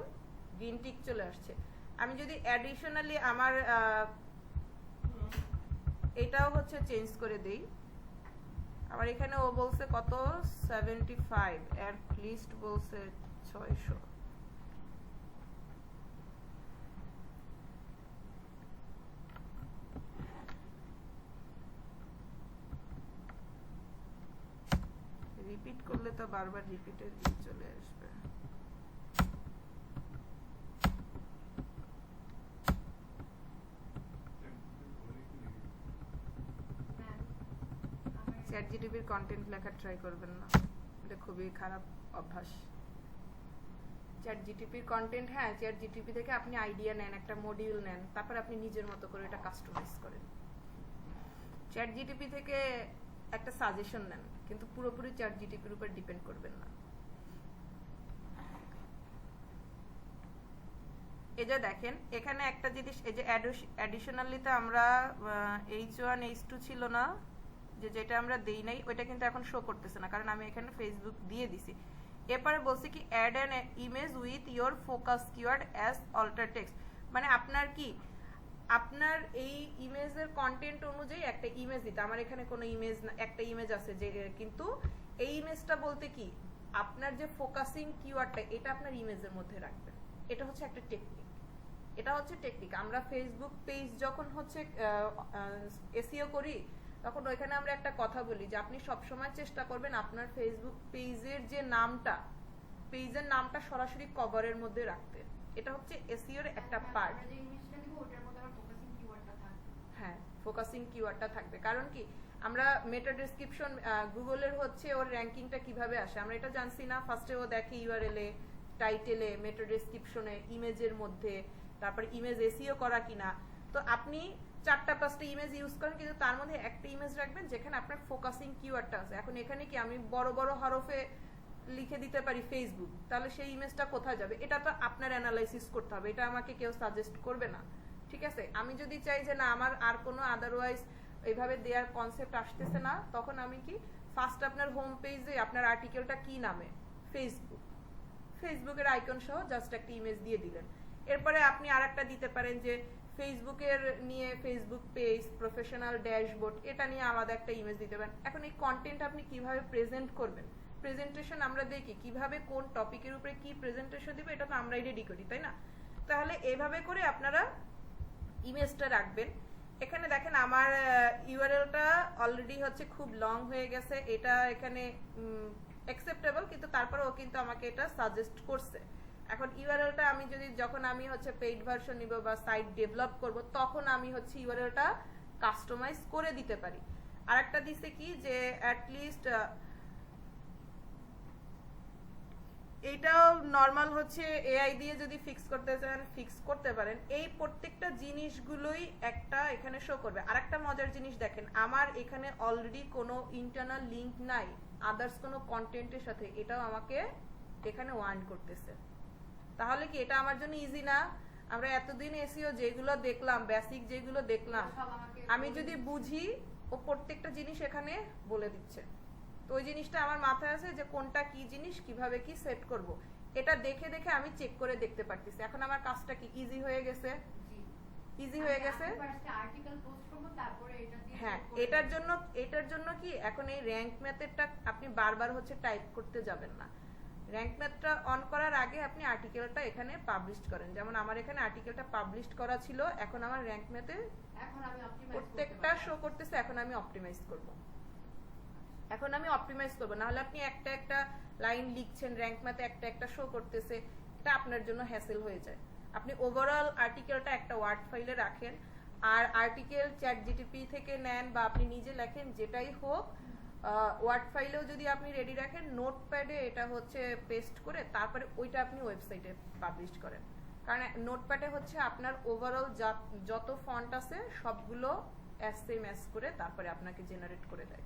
গ্রিন টিক চলে আসছে। আমি যদি অ্যাডিশনালি আমার এটাও হচ্ছে চেঞ্জ করে দেই, আমার এখানে ও বলছে কত 75, এর লিস্ট বলছে 600। রিপিট করলে তো বারবার রিপিটের চলে আসবে। চ্যাট জিটিপির কন্টেন্ট লেখা ট্রাই করবেন না, এটা খুবই খারাপ অভ্যাস। চ্যাট জিটিপির কন্টেন্ট, হ্যাঁ চ্যাট জিটিপি থেকে আপনি আইডিয়া নেন, একটা মডিউল নেন, তারপর আপনি নিজের মতো করে এটা কাস্টমাইজ করেন। চ্যাট জিটিপি থেকে একটা সাজেশন নেন, কিন্তু পুরোপুরি চ্যাট জিটিপির উপর ডিপেন্ড করবেন না। এই যে দেখেন এখানে একটা জিনিস, এই যে অ্যাডিশনালিতে আমরা H1 H2 ছিল না, যেটা আমরা দেই নাই, ওইটা কিন্তু এখন শো করতেছে না, কারণ আমি এখানে ফেসবুক দিয়ে দিছি। এরপরে বলছি কি add an image with your focus keyword as alter text, মানে আপনার কি আপনার এই ইমেজের কন্টেন্ট অনুযায়ী একটা ইমেজ দিতে। আমার এখানে কোনো ইমেজ না, একটা ইমেজ আছে যে, কিন্তু এই ইমেজটা বলতে কি আপনার যে ফোকাসিং কিওয়ার্ডটা এটা আপনার ইমেজের মধ্যে রাখবেন। এটা হচ্ছে একটা টেকনিক, এটা হচ্ছে টেকনিক। আমরা ফেসবুক পেজ যখন হচ্ছে এসইও করি, তখন ওইখানে আমরা একটা কথা বলি যে আপনি সবসময় চেষ্টা করবেন আপনার ফেসবুক পেজের যে নামটা, পেজের নামটা সরাসরি কভারের মধ্যে রাখতে। এটা হচ্ছে এসইওর একটা পার্ট। হ্যাঁ, ফোকাসিং কিওয়ার্ডটা থাকবে। কারণ কি আমরা মেটা ডেসক্রিপশন গুগলের হচ্ছে ওর র্যাঙ্কিংটা কিভাবে আসে আমরা এটা জানছি না। ফার্স্টে ও দেখে ইউআরএল এ, টাইটেলে, মেটা ডেসক্রিপশনে, ইমেজের মধ্যে, তারপর ইমেজ এসইও করা কিনা। তো আপনি 4-5টা ইমেজ ইউজ করেন, কিন্তু তার মধ্যে একটা ইমেজ রাখবেন যেখানে আপনার ফোকাসিং কিওয়ার্ডটা আছে। এখন এখানে কি আমি বড় বড় হরফে লিখে দিতে পারি ফেসবুক, তাহলে সেই ইমেজটা কোথায় যাবে এটা তো আপনার অ্যানালাইসিস করতে হবে, এটা আমাকে কেউ সাজেস্ট করবে না। ঠিক আছে, আমি যদি চাই যে না আমার আর কোনো আদারওয়াইজ এইভাবে দেওয়ার কনসেপ্ট আসতেছে না, তখন আমি কি ফার্স্ট আপনার হোম পেজে আপনার আর্টিকেলটা কি নামে, ফেসবুকের আইকন সহ জাস্ট একটা ইমেজ দিয়ে দিলেন। এরপরে আপনি আরেকটা দিতে পারেন যে ফেসবুকের নিয়ে ফেসবুক পেজ, প্রফেশনাল ড্যাশবোর্ড, এটা নিয়ে আলাদা একটা ইমেজ দিতে পারেন। এখন এই কন্টেন্ট আপনি কিভাবে প্রেজেন্ট করবেন, প্রেজেন্টেশন আমরা দেখি কিভাবে কোন টপিকের উপরে কি প্রেজেন্টেশন দিব, এটা তো আমরাই রেডি করি, তাই না? তাহলে এইভাবে করে আপনারা ইমেজটা রাখবেন। এখানে দেখেন আমার ইউআরএলটা অলরেডি হচ্ছে খুব লং হয়ে গেছে, এটা এখানে অ্যাকসেপ্টেবল, কিন্তু তারপরেও কিন্তু আমাকে এটা সাজেস্ট করছে। এখন ইউআরএলটা আমি যদি যখন আমি হচ্ছে পেইড ভার্সন নিব বা সাইট ডেভেলপ করব, তখন আমি হচ্ছে ইউআরএলটা কাস্টমাইজ করে দিতে পারি। আরেকটা দিছে কি যে অ্যাট লিস্ট এইটাও নর্মাল হচ্ছে এআই দিয়ে যদি ফিক্স করতে চান ফিক্স করতে পারেন। এই প্রত্যেকটা জিনিসগুলোই একটা এখানে শো করবে। আরেকটা মজার জিনিস দেখেন, আমার এখানে অলরেডি কোনো ইন্টারনাল লিংক নাই আদার্স কোনো কন্টেন্টের সাথে, এটাও আমাকে এখানে ওয়ার্ন করতেছে। তাহলে কি এটা আমার জন্য ইজি না? আমরা এতদিন এসিও যেগুলো দেখলাম, বেসিক যেগুলো দেখলাম, সব আমাকে আমি যদি বুঝি ও প্রত্যেকটা জিনিস এখানে বলে দিচ্ছে। তো ওই জিনিসটা আমার মাথায় আছে যে কোনটা কি জিনিস, কিভাবে কি সেট করব, এটা দেখে দেখে আমি চেক করে দেখতে পারতেছি। এখন আমার কাজটা কি ইজি হয়ে গেছে? জি। ইজি হয়ে গেছে। আর্টিকেল পোস্ট করব, তারপরে এটা দিয়ে হ্যাঁ, check করে এটার জন্য কি এখন এই র‍্যাঙ্ক মেথডটা আপনি বারবার হচ্ছে টাইপ করতে যাবেন না। র‍্যাঙ্ক মেথডটা অন করার আগে আপনি আর্টিকেলটা এখানে পাবলিশ করেন। যেমন আমার এখানে আর্টিকেলটা পাবলিশ করা ছিল, এখন আমার র‍্যাঙ্ক মেথে এখন আমি অপটিমাইজ প্রত্যেকটা শো করতেছে, এখন আমি অপটিমাইজ করব। না হলে আপনি একটা একটা লাইন লিখছেন, র‍্যাঙ্ক ম্যাথে একটা একটা শো করতেছে, এটা আপনার জন্য হ্যাসেল হয়ে যায়। আপনি ওভারঅল আর্টিকেলটা একটা ওয়ার্ড ফাইলে রাখেন, আর আর্টিকেল চ্যাট জিটিপি থেকে নেন বা আপনি নিজে লেখেন, যেটাই হোক ওয়ার্ড ফাইলেও যদি আপনি রেডি রাখেন, নোটপ্যাডে এটা হচ্ছে পেস্ট করে তারপরে ওইটা আপনি ওয়েবসাইটে পাবলিশ করেন। কারণ নোটপ্যাডে হচ্ছে আপনার ওভারঅল যত ফন্ট আছে সবগুলো এসএমএস করে তারপরে আপনাকে জেনারেট করে দেয়।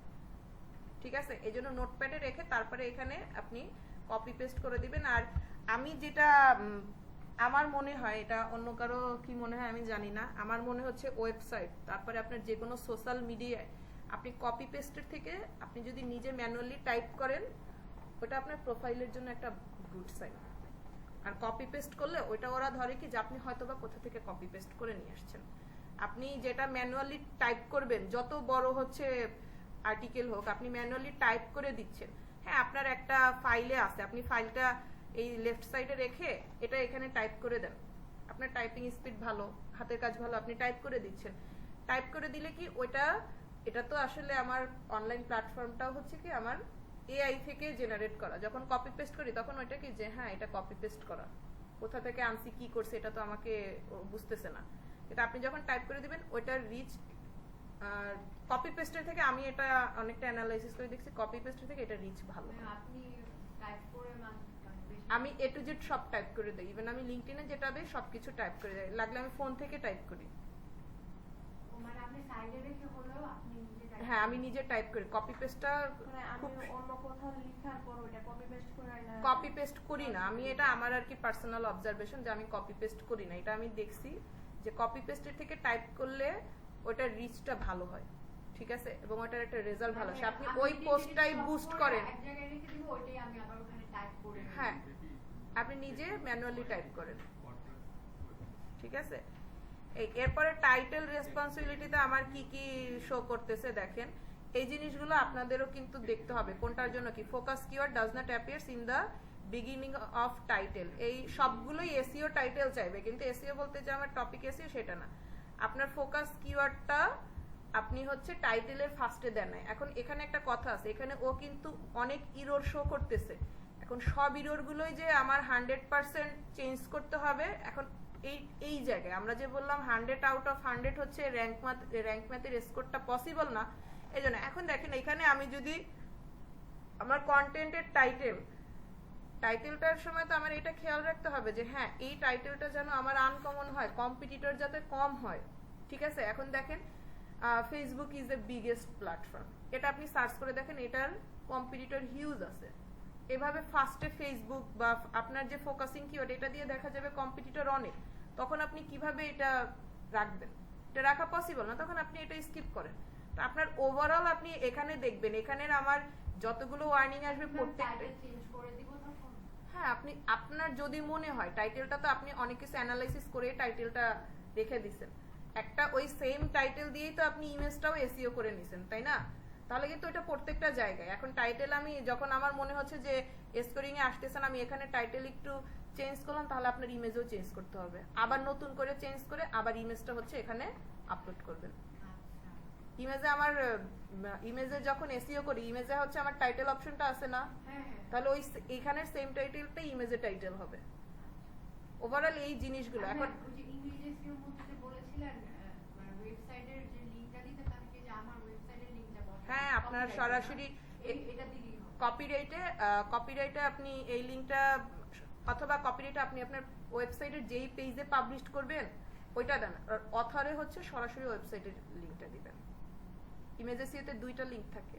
ঠিক আছে, এই জন্য নোটপ্যাডে রেখে তারপরে এখানে আপনি কপি পেস্ট করে দিবেন। আর আমি যেটা আমার মনে হয়, এটা অন্য কারো কি মনে হয় আমি জানি না, আমার মনে হচ্ছে ওয়েবসাইট তারপরে আপনার যে কোনো সোশ্যাল মিডিয়ায় আপনি কপি পেস্টের থেকে আপনি যদি নিজে ম্যানুয়ালি টাইপ করেন, ওটা আপনার প্রোফাইলের জন্য একটা গুড সাইন। আর কপি পেস্ট করলে ওইটা ওরা ধরে কি যে আপনি হয়তোবা কোথা থেকে কপি পেস্ট করে নিয়ে আসছেন। আপনি যেটা ম্যানুয়ালি টাইপ করবেন, যত বড় হচ্ছে আর্টিকেল হোক, আপনি ম্যানুয়ালি টাইপ করে দিচ্ছেন। হ্যাঁ, আপনার একটা ফাইলে আছে, আপনি ফাইলটা এই লেফট সাইডে রেখে এটা এখানে টাইপ করে দেন। আপনার টাইপিং স্পিড ভালো, হাতের কাজ ভালো, আপনি টাইপ করে দিচ্ছেন। টাইপ করে দিলে কি ওইটা, এটা তো আসলে আমার অনলাইন প্ল্যাটফর্মটাও হচ্ছে কি আমার এআই থেকে জেনারেট করা। যখন কপি পেস্ট করি তখন ওইটা কি যে হ্যাঁ এটা কপি পেস্ট করা, কোথা থেকে আনছি কি করছে এটা তো আমাকে বুঝতেছে না। এটা আপনি যখন টাইপ করে দিবেন ওইটার রিচ, আর কপি পেস্টের থেকে আমি এটা অনেকটা অ্যানালাইসিস করে দেখছি, কপি পেস্টের থেকে এটা রিচ ভালো। আপনি টাইপ করে আমি এ টু জেড সব টাইপ করে দেই, ইভেন আমি লিংকডইনে যেটা দেই সবকিছু টাইপ করে দেই, লাগলে আমি ফোন থেকে টাইপ করি। মানে আপনি সাইডে রেখে হলেও আপনি নিজে টাইপ হ্যাঁ, আমি নিজে টাইপ করি। কপি পেস্টটা মানে আমি অন্য কোথাও লেখার পর ওটা কপি পেস্ট করে না, কপি পেস্ট করি না আমি। এটা আমার আর কি পার্সোনাল অবজারভেশন যে আমি কপি পেস্ট করি না। এটা আমি দেখছি যে কপি পেস্টের থেকে টাইপ করলে ওটার রিচটা ভালো হয়। ঠিক আছে, এবং ওটার একটা রেজাল্ট ভালো আসে। আপনি ওই পোস্টটাই বুস্ট করেন, এক জায়গায় রেখে দিব, ওইটাই আমি আবার ওখানে টাইপ করে নেব। হ্যাঁ আপনি নিজে ম্যানুয়ালি টাইপ করেন। ঠিক আছে, এরপরে টাইটেল রেসপন্সিবিলিটিতে আমার কি কি শো করতেছে দেখেন। এই জিনিসগুলো আপনাদেরও কিন্তু দেখতে হবে কোনটার জন্য কি। Focus keyword does not appears in the beginning of title, এই সবগুলোই এসইও টাইটেল চাইবে, কিন্তু এসইও বলতে যে আমার টপিক এসইও সেটা না। আপনার ফোকাস কিওয়ার্ডটা আপনি হচ্ছে টাইটেলের ফার্স্টে দেন না। এখন এখানে একটা কথা আছে, এখানে ও কিন্তু অনেক ইরর শো করতেছে। এখন সব ইররগুলোই যে আমার 100% চেঞ্জ করতে হবে, এখন এই জায়গায় আমরা যে বললাম 100 আউট অফ 100 হচ্ছে র‍্যাঙ্ক ম্যাথের স্কোরটা পসিবল না। এই জন্য এখন দেখেন এখানে আমি যদি আমার কন্টেন্টের টাইটেলটার সময় তো আমার এটা খেয়াল রাখতে হবে যে হ্যাঁ এই টাইটেলটা যেন আমার আনকমন হয়, কম্পিটিটর যাতে কম হয়। ঠিক আছে, এখন দেখেন Facebook is the biggest platform, এটা আপনি সার্চ করে দেখেন, এটার কম্পিটিটর হিউজ আছে। এভাবে ফার্স্টে ফেসবুক বা আপনার যে ফোকাসিং কিওয়ার্ড এটা দিয়ে দেখা যাবে কম্পিটিটর অনেক, তখন আপনি কিভাবে এটা রাখবেন? এটা রাখা পসিবল না, তখন আপনি এটা স্কিপ করেন। তো আপনার ওভারঅল আপনি এখানে দেখবেন, এখানের আমার যতগুলো ওয়ার্নিং আসবে প্রত্যেকটা চেঞ্জ করে দিব তখন। হ্যাঁ, আপনি আপনার যদি মনে হয় টাইটেলটা তো আপনি অনেক কিছু অ্যানালাইসিস করে টাইটেলটা রেখে দিছেন, একটা ওই সেম টাইটেল দিয়েই তো আপনি ইমেজটাও এসইও করে নিছেন, তাই না? তাহলে কিন্তু এটা প্রত্যেকটা জায়গায় এখন টাইটেল আমি যখন আমার মনে হচ্ছে যে স্কোরিং এ আসতেছেন, আমি এখানে টাইটেল একটু চেঞ্জ করলাম, তাহলে আপনার ইমেজও চেঞ্জ করতে হবে, আবার নতুন করে চেঞ্জ করে আবার ইমেজটা হচ্ছে এখানে আপলোড করবেন। ইমেজে আমার ইমেজে যখন এসইও করি, ইমেজে হচ্ছে আমার টাইটেল অপশনটা আছে না, হ্যাঁ হ্যাঁ, তাহলে ওই এখানের সেম টাইটেলটাই ইমেজে টাইটেল হবে। ওভারঅল এই জিনিসগুলো এখন ওই যে ইংরেজির মধ্যে যে বলেছিলেন মানে ওয়েবসাইটের যে লিংকটা দিতে, তাহলে কি যে আমার ওয়েবসাইটের লিংকটা বন্ধ হ্যাঁ, আপনার সরাসরি এটা দিলেই হবে। কপিরাইটে আপনি এই লিংকটা অথবা কপিরাইটে আপনি আপনার ওয়েবসাইটের যেই পেজে পাবলিশ করবেন ওইটা দেন, আর অথরে হচ্ছে সরাসরি ওয়েবসাইটের লিংকটা দিবেন। ইমেজ এসইওতে দুইটা লিংক থাকে,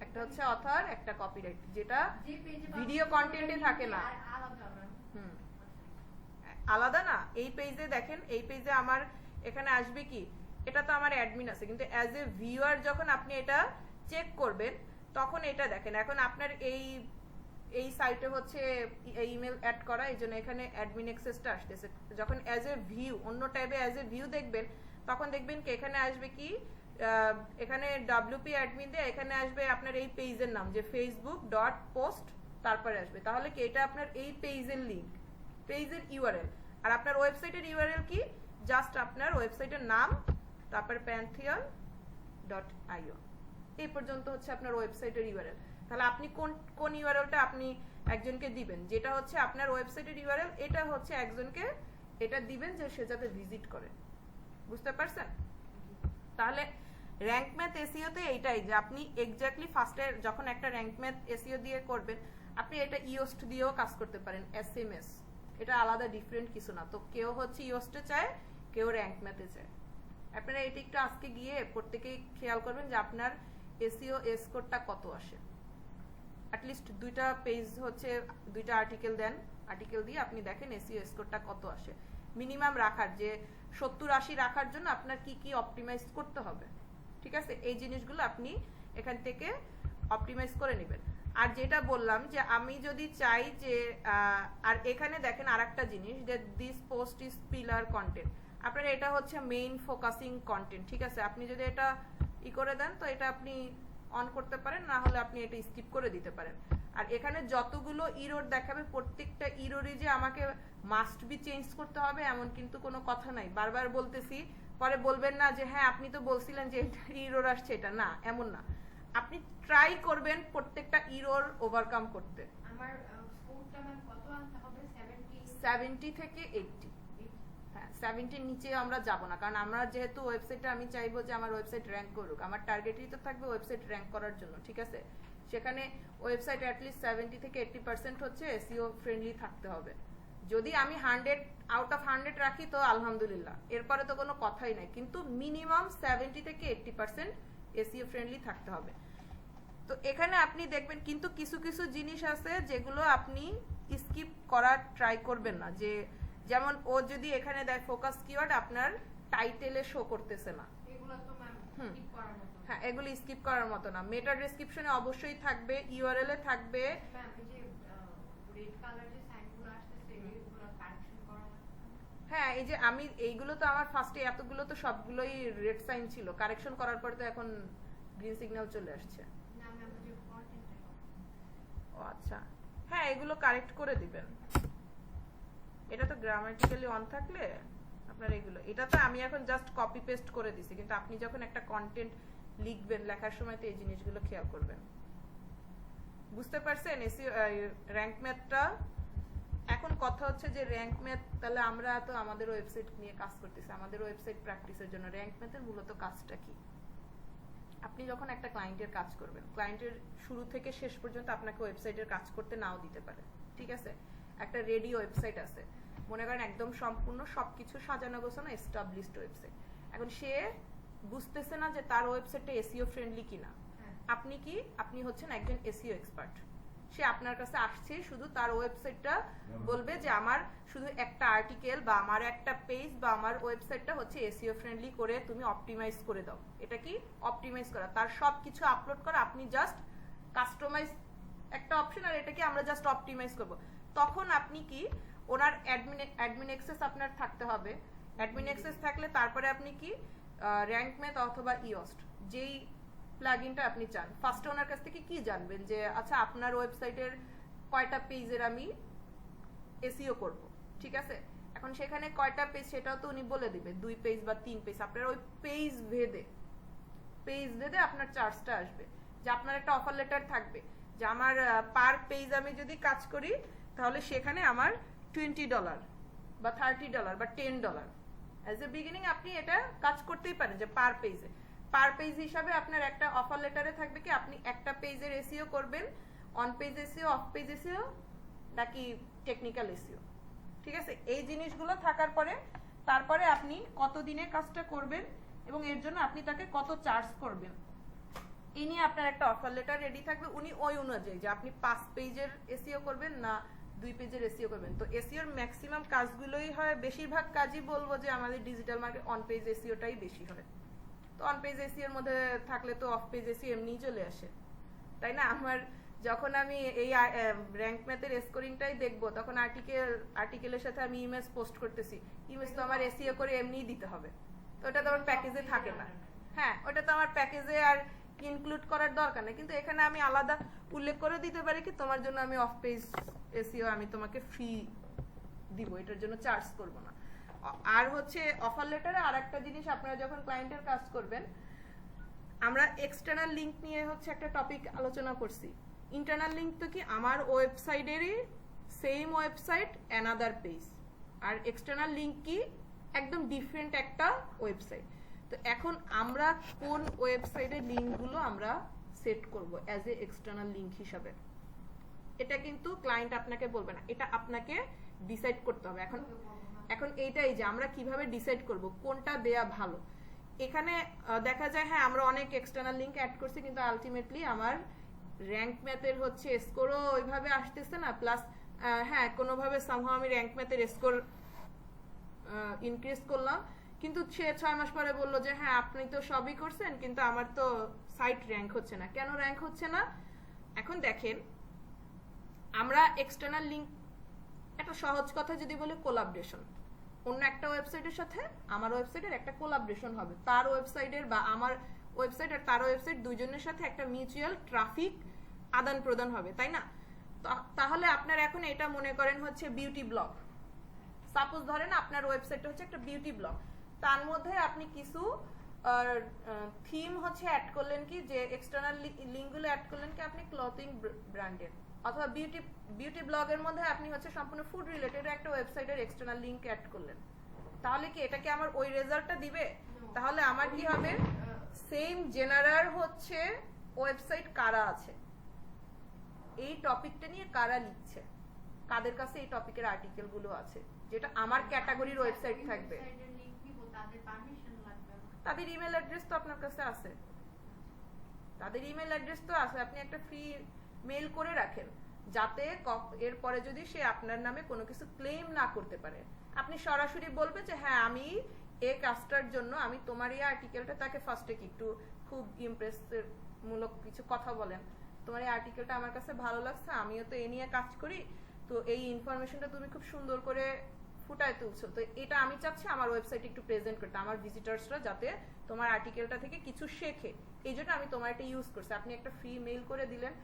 একটা হচ্ছে অথর, একটা কপিরাইট, যেটা যে পেজে ভিডিও কন্টেন্টে থাকে না। আলাদা না। হুম, আলাদা না। এই পেজে দেখেন, এই পেজে আমার এখানে আসবে কি, এটা তো আমার অ্যাডমিন আছে, কিন্তু অ্যাজ এ ভিউয়ার যখন আপনি এটা চেক করবেন তখন এটা দেখেন, এখন আপনার এই সাইটে হচ্ছে ইমেল অ্যাড করা, এই জন্য এখানে অ্যাডমিন অ্যাক্সেসটা আসতেছে। যখন অ্যাজ এ ভিউ অন্য ট্যাবে অ্যাজ এ ভিউ দেখবেন তখন দেখবেন কি এখানে আসবে কি, এখানে ডব্লিউপি অ্যাডমিন দিয়ে এখানে আসবে আপনার এই পেজের নাম, যে facebook.post, তারপরে আসবে। তাহলে কি এটা আপনার এই পেজের লিংক, পেজের ইউআরএল। আর আপনার ওয়েবসাইটের ইউআরএল কি, জাস্ট আপনার ওয়েবসাইটের নাম, তারপর pantheon.io, এই পর্যন্ত হচ্ছে আপনার ওয়েবসাইটের ইউআরএল। তাহলে আপনি কোন ইউআরএলটা আপনি একজনকে দিবেন, যেটা হচ্ছে আপনার ওয়েবসাইটের ইউআরএল, এটা হচ্ছে একজনকে এটা দিবেন যে সে যাতে ভিজিট করে। বুঝতে পারছেন? তাহলে র্যাঙ্ক ম্যাথ এসইওতে এইটাই, যে আপনি এক্স্যাক্টলি ফার্স্টে যখন একটা র্যাঙ্ক ম্যাথ এসইও দিয়ে করবেন, আপনি এটা ইওস্ট দিয়েও কাজ করতে পারেন, এসএমএস, এটা আলাদা ডিফারেন্ট কিছু না। তো কেউ হচ্ছে ইওস্টে চায়, কেউ র্যাঙ্ক ম্যাথে চায়। আপনারা এটা একটু আজকে গিয়ে প্রত্যেকেই খেয়াল করবেন যে আপনার এসইও স্কোরটা কত আসে। অ্যাটলিস্ট দুইটা পেজ হচ্ছে দুইটা আর্টিকেল দেন, আর্টিকেল দিয়ে আপনি দেখেন এসইও স্কোরটা কত আসে। মিনিমাম রাখার, যে 70-80 রাখার জন্য আপনার কি কি অপটিমাইজ করতে হবে, ঠিক আছে, এই জিনিসগুলো আপনি এখান থেকে অপটিমাইজ করে নেবেন। আর যেটা বললাম যে আমি যদি চাই যে আর এখানে দেখেন আরেকটা জিনিস, যে this post is pillar content, আপনার এটা হচ্ছে মেইন ফোকাসিং কন্টেন্ট, ঠিক আছে। আপনি যদি এটা করে দেন তো এটা আপনি অন করতে পারেন, না হলে আপনি এটা স্কিপ করে দিতে পারেন। আর এখানে যতগুলো ইরোর দেখাবে প্রত্যেকটা ইরোরই যে আমাকে মাস্ট বি চেঞ্জ করতে হবে এমন কিন্তু কোনো কথা নাই। বারবার বলতেছি, পরে বলবেন না যে হ্যাঁ আপনি তো বলছিলেন যে এটা ইরোর আসছে, এটা না, এমন না। আপনি ট্রাই করবেন প্রত্যেকটা ইরোর ওভারকাম করতে। আমার স্কোরটা ম্যাম কত আনতে হবে? 70 থেকে 80। হ্যাঁ, 70-র নিচে আমরা যাব না, কারণ আমরা যেহেতু ওয়েবসাইটে আমি চাইবো যে আমার ওয়েবসাইট র্যাঙ্ক করুক, আমার টার্গেটই তো থাকবে ওয়েবসাইট র্যাঙ্ক করার জন্য, ঠিক আছে। সেখানে ওয়েবসাইট অ্যাটলিস্ট 70 থেকে 80% হচ্ছে এসইও ফ্রেন্ডলি থাকতে হবে। যদি আমি 100 আউট অফ 100 রাখি তো আলহামদুলিল্লাহ, এরপরে তো কোনো কথাই নাই, কিন্তু মিনিমাম 70 থেকে 80% এসইও ফ্রেন্ডলি থাকতে হবে। তো এখানে আপনি দেখবেন কিন্তু কিছু কিছু জিনিস আছে যেগুলো আপনি স্কিপ করার ট্রাই করবেন না, যে যেমন ও যদি এখানে দেয় ফোকাস কিওয়ার্ড আপনার টাইটেলে শো করতেছে না, এগুলো তো ম্যাম স্কিপ করার মতো। হ্যাঁ, এগুলো স্কিপ করার মতো না। মেটা ডেসক্রিপশনে অবশ্যই থাকবে, ইউআরএল এ থাকবে। ম্যাম এই যে রেড কালার যে সাইনগুলো আসতেছে এগুলো কারেকশন করা হয়? হ্যাঁ, এই যে আমি এইগুলো তো আমার ফার্স্টে এতগুলো তো সবগুলোই রেড সাইন ছিল, কারেকশন করার পর তো এখন গ্রিন সিগন্যাল চলে আসছে। না ম্যাম ওই যে কন্টেন্টটা। ও আচ্ছা, হ্যাঁ এগুলো কারেক্ট করে দিবেন। এটা তো গ্রামাটিক্যালি অন থাকলে আপনার এগুলো, এটা তো আমি এখন জাস্ট কপি পেস্ট করে দিছি, কিন্তু আপনি যখন একটা কন্টেন্ট লিখবেন লেখার সময় তো এই জিনিসগুলো খেয়াল করবেন। বুঝতে পারছেন এসইও র‍্যাঙ্ক ম্যাথটা? এখন কথা হচ্ছে যে র‍্যাঙ্ক ম্যাথ, তাহলে আমরা তো আমাদের ওয়েবসাইট নিয়ে কাজ করতেছি, আমাদের ওয়েবসাইট প্র্যাকটিসের জন্য র‍্যাঙ্ক ম্যাথের মূলত কাজটা কি? আপনি যখন একটা ক্লায়েন্টের কাজ করবেন, ক্লায়েন্টের শুরু থেকে শেষ পর্যন্ত আপনাকে ওয়েবসাইটের কাজ করতে নাও দিতে পারে, ঠিক আছে। একটা রেডি ওয়েবসাইট আছে, মনে করেন একদম সম্পূর্ণ সবকিছু সাজানো গোছানো এস্টাবলিশড ওয়েবসাইট। এখন সে বুঝতেছে না যে তার ওয়েবসাইটটা এসইও ফ্রেন্ডলি কিনা। আপনি হচ্ছেন একজন এসইও এক্সপার্ট, সে আপনার কাছে আসছে শুধু তার ওয়েবসাইটটা বলবে যে আমার শুধু একটা আর্টিকেল বা আমার একটা পেজ বা আমার ওয়েবসাইটটা হচ্ছে এসইও ফ্রেন্ডলি করে তুমি অপটিমাইজ করে দাও। এটা কি অপটিমাইজ করা, তার সবকিছু আপলোড করা, আপনি জাস্ট কাস্টমাইজ একটা অপশন, আর এটাকে আমরা জাস্ট অপটিমাইজ করব। তখন আপনি কি ওনার অ্যাডমিন অ্যাক্সেস আপনার থাকতে হবে। অ্যাডমিন অ্যাক্সেস থাকলে তারপরে আপনি কি র‍্যাঙ্ক ম্যাথ অথবা ইওস্ট যেই প্লাগইনটা আপনি চান, ফার্স্টে ওনার কাছ থেকে কি জানবেন যে আচ্ছা আপনার ওয়েবসাইটের কয়টা পেজের আমি এসইও করব, ঠিক আছে। এখন সেখানে কয়টা পেজ সেটাও তো উনি বলে দিবে, 2 পেজ বা 3 পেজ। আপনার ওই পেজ ভেদে আপনার চার্জটা আসবে, যে আপনার একটা অফার লেটার থাকবে যে আমার পার পেজ আমি যদি কাজ করি তাহলে সেখানে আমার $20 বা $30 বা $10 অ্যাজ এ বিগিনিং আপনি এটা কাজ করতেই পারেন যে পার পেজে। পার পেজ হিসাবে আপনার একটা অফার লেটারে থাকবে কি আপনি একটা পেজের এসইও করবেন, on page SEO, of page SEO নাকি টেকনিক্যাল এসইও। ঠিক আছে, এই জিনিসগুলো থাকার পরে তারপরে আপনি কত দিনে কাজটা করবেন এবং এর জন্য আপনি তাকে কত চার্জ করবেন এই নিয়ে আপনার একটা অফার লেটার রেডি থাকবে। উনি ওই অনুযায়ী যে আপনি 5 পেজের এসইও করবেন না 2 পেজের এসইও করবেন। তো এসইওর ম্যাক্সিমাম কাজগুলোই হয়, বেশিরভাগ কাজই বলবো যে আমাদের ডিজিটাল মার্কেট অন পেজ এসইওটাই বেশি হয়। তো অন পেজ এসইওর মধ্যে থাকলে তো অফ পেজ এসইও এমনিই চলে আসে, তাই না? আমার যখন আমি এই র্যাঙ্ক ম্যাথের স্কোরিংটাই দেখবো তখন আর্টিকেলের সাথে আমি ইমেজ পোস্ট করতেছি, ইমেজ তো আমার এসইও করে এমনিই দিতে হবে, তো ওটা তো আমার প্যাকেজে থাকে না। হ্যাঁ, ওটা তো আমার প্যাকেজে আর ইনক্লুড করার দরকার নেই, কিন্তু এখানে আমি আলাদা উল্লেখ করে দিতে পারি কি তোমার জন্য আমি অফ পেজ এসইও আমি তোমাকে ফ্রি দিব, এটার জন্য চার্জ করব না। আর হচ্ছে অফার লেটারে আরেকটা জিনিস, আপনারা যখন ক্লায়েন্টের কাজ করবেন, আমরা এক্সটার্নাল লিংক নিয়ে হচ্ছে একটা টপিক আলোচনা করছি। ইন্টারনাল লিংক তো কি আমার ওয়েবসাইটেরই সেম ওয়েবসাইট অ্যানাদার পেজ, আর এক্সটার্নাল লিংক কি একদম ডিফারেন্ট একটা ওয়েবসাইট। তো এখন আমরা কোন ওয়েবসাইটের লিংকগুলো আমরা সেট করব অ্যাজ এ এক্সটার্নাল লিংক হিসাবে, এটা কিন্তু ক্লায়েন্ট আপনাকে বলবে না, এটা আপনাকে ডিসাইড করতে হবে। এখন এইটাই যে আমরা কিভাবে ডিসাইড করব কোনটা দেয়া ভালো। এখানে দেখা যায় হ্যাঁ আমরা অনেক এক্সটার্নাল লিংক অ্যাড করছি, কিন্তু আলটিমেটলি আমার র্যাঙ্ক ম্যাথের হচ্ছে স্কোরও ওইভাবে আসতেছে না, প্লাস হ্যাঁ কোনোভাবে সামহাও আমি র্যাঙ্ক ম্যাথের স্কোর ইনক্রিজ করলাম, কিন্তু সে 6 মাস পরে বললো যে হ্যাঁ আপনি তো সবই করছেন কিন্তু আমার তো সাইট র্যাঙ্ক হচ্ছে না। কেন র্যাঙ্ক হচ্ছে না? এখন দেখেন, আমরা এক্সটার্নাল লিংক, একটা সহজ কথা যদি বলি কোলাবরেশন, অন্য একটা ওয়েবসাইটের সাথে আমার ওয়েবসাইটের একটা কোলাবরেশন হবে, তার ওয়েবসাইটের বা আমার ওয়েবসাইট আর তার ওয়েবসাইট দুইজনের সাথে একটা মিউচুয়াল ট্রাফিক আদান প্রদান হবে, তাই না? তাহলে আপনার এখন এটা মনে করেন হচ্ছে বিউটি ব্লগ, সাপোজ ধরেন আপনার ওয়েবসাইটটা হচ্ছে একটা বিউটি ব্লগ, তার মধ্যে আপনি কিছু থিম হচ্ছে অ্যাড করলেন কি, যে এক্সটার্নাল লিঙ্কগুলো অ্যাড করলেন কি আপনি ক্লথিং ব্র্যান্ডের, অথবা বিউটি ব্লগের মধ্যে আপনি হচ্ছে সম্পূর্ণ ফুড রিলেটেড একটা ওয়েবসাইটের এক্সটার্নাল লিংক অ্যাড করলেন, তাহলে কি এটা কি আমার ওই রেজাল্টটা দিবে? তাহলে আমার কি হবে, সেম জেনারাল হচ্ছে ওয়েবসাইট কারা আছে, এই টপিকটা নিয়ে কারা লিখছে, কাদের কাছে এই টপিকের আর্টিকেল গুলো আছে, যেটা আমার ক্যাটাগরির ওয়েবসাইট থাকবে, তাদের ইমেল অ্যাড্রেস তো আপনার কাছে আছে, তাদের ইমেল অ্যাড্রেস তো আছে, আপনি একটা ফ্রি মেল করে রাখেন যাতে এরপরে যদি সে আপনার নামে কোনো কিছু ক্লেম না করতে পারে, আপনি সরাসরি বলবেন যে হ্যাঁ আমি এই কাজটার জন্য আমি তোমার এই আর্টিকেলটা, তাকে ফার্স্টে কি একটু খুব ইমপ্রেসের মূলক কিছু কথা বলেন, তোমার এই আর্টিকেলটা আমার কাছে ভালো লাগছে, আমিও তো এ নিয়ে কাজ করি, তো এই ইনফরমেশনটা তুমি খুব সুন্দর করে ফুটায় তুলছো, তো এটা আমি চাচ্ছি আমার ওয়েবসাইটে একটু প্রেজেন্ট করতে, আমার ভিজিটার্সরা যাতে তোমার আর্টিকেলটা থেকে কিছু শেখে, এই জন্য আমি তোমার এটা ইউজ করছি। আপনি একটা ফ্রি মেইল করে দিলেন,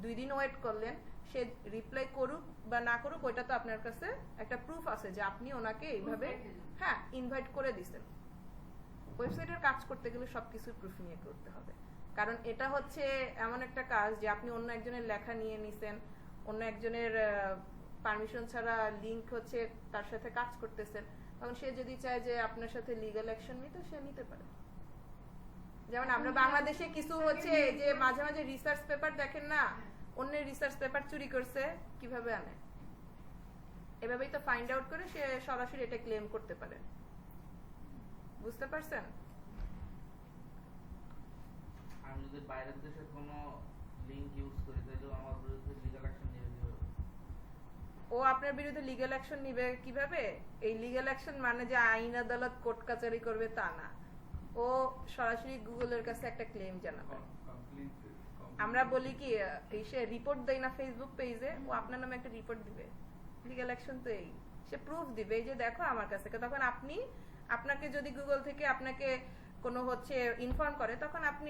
2 দিন ওয়েট করলেন, সে রিপ্লাই করুক বা না করুক ওইটা তো আপনার কাছে একটা প্রুফ আছে যে আপনি ওনাকে এইভাবে হ্যাঁ ইনভাইট করে দিছেন। ওয়েবসাইটের কাজ করতে গেলে সবকিছু প্রুফ নিয়ে করতে হবে, কারণ এটা হচ্ছে এমন একটা কাজ যে আপনি অন্য একজনের লেখা নিয়ে নিছেন, অন্য একজনের পারমিশন ছাড়া লিংক হচ্ছে তার সাথে কাজ করতেছেন, তখন সে যদি চায় যে আপনার সাথে লিগ্যাল অ্যাকশন নিতে, সে নিতে পারে। যেমন আমরা বাংলাদেশে কিছু হচ্ছে যে মাঝে মাঝে রিসার্চ পেপার দেখেন না, অন্যের রিসার্চ পেপার চুরি করছে, কিভাবে আনে, এভাবেই তো ফাইন্ড আউট করে সে সরাসরি এটা ক্লেম করতে পারে, বুঝতে পারছেন? আমি যদি বাইরের দেশের কোনো লিংক ইউজ করি তাহলে আমার বিরুদ্ধে লিগ্যাল অ্যাকশন নিয়ে দিবে, ও আপনার বিরুদ্ধে লিগ্যাল অ্যাকশন নিবে কিভাবে? এই লিগ্যাল অ্যাকশন মানে যে আইন আদালত কোর্ট কাচারি করবে তা না, ও সরাসরি গুগলের কাছে একটা ক্লেম জানাবে। আমরা বলি কি সে রিপোর্ট দেয় না ফেসবুক পেজে, ও আপনার নামে একটা রিপোর্ট দিবে, লিগ্যাল অ্যাকশন তো এই, সে প্রুফ দিবে যে দেখো আমার কাছে, তখন আপনি আপনাকে যদি গুগল থেকে আপনাকে কোনো হচ্ছে ইনফর্ম করে, তখন আপনি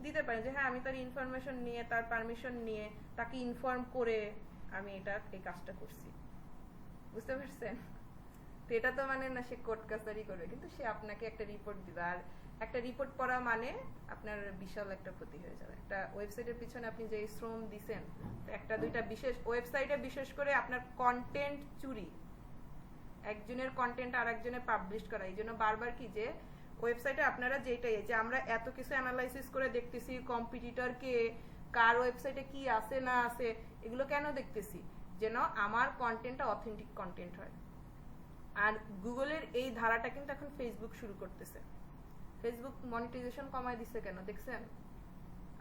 দিতে পারেন যে হ্যাঁ আমি তার ইনফরমেশন নিয়ে, তার পারমিশন নিয়ে, তাকে ইনফর্ম করে আমি এটা এই কাজটা করছি, বুঝতে পারছেন? তো এটা তো মানে না সে কোর্ট কাছারি করবে, কিন্তু সে আপনাকে একটা রিপোর্ট দিবে, আর একটা রিপোর্ট পড়া মানে আপনার বিশাল একটা ক্ষতি হয়ে যাবে। একটা ওয়েবসাইটের পিছনে আপনি যে শ্রম দিছেন, একটা দুইটা বিশেষ ওয়েবসাইটে বিশেষ করে আপনার কন্টেন্ট চুরি, একজনের কন্টেন্ট আরেকজনের পাবলিশ করা, এই জন্য বারবার কি যে ওয়েবসাইটে আপনারা যেটাই যে আমরা এত কিছু অ্যানালাইসিস করে দেখতেছি কম্পিটিটর কে, কার ওয়েবসাইটে কি আছে না আছে, এগুলো কেন দেখতেছি? যেন আমার কন্টেন্টটা অথেন্টিক কন্টেন্ট হয়। আর গুগলের এই ধারাটা কিন্তু এখন ফেসবুক শুরু করতেছে। ফেসবুক মনিটাইজেশন কমায় দিছে কেন দেখছেন?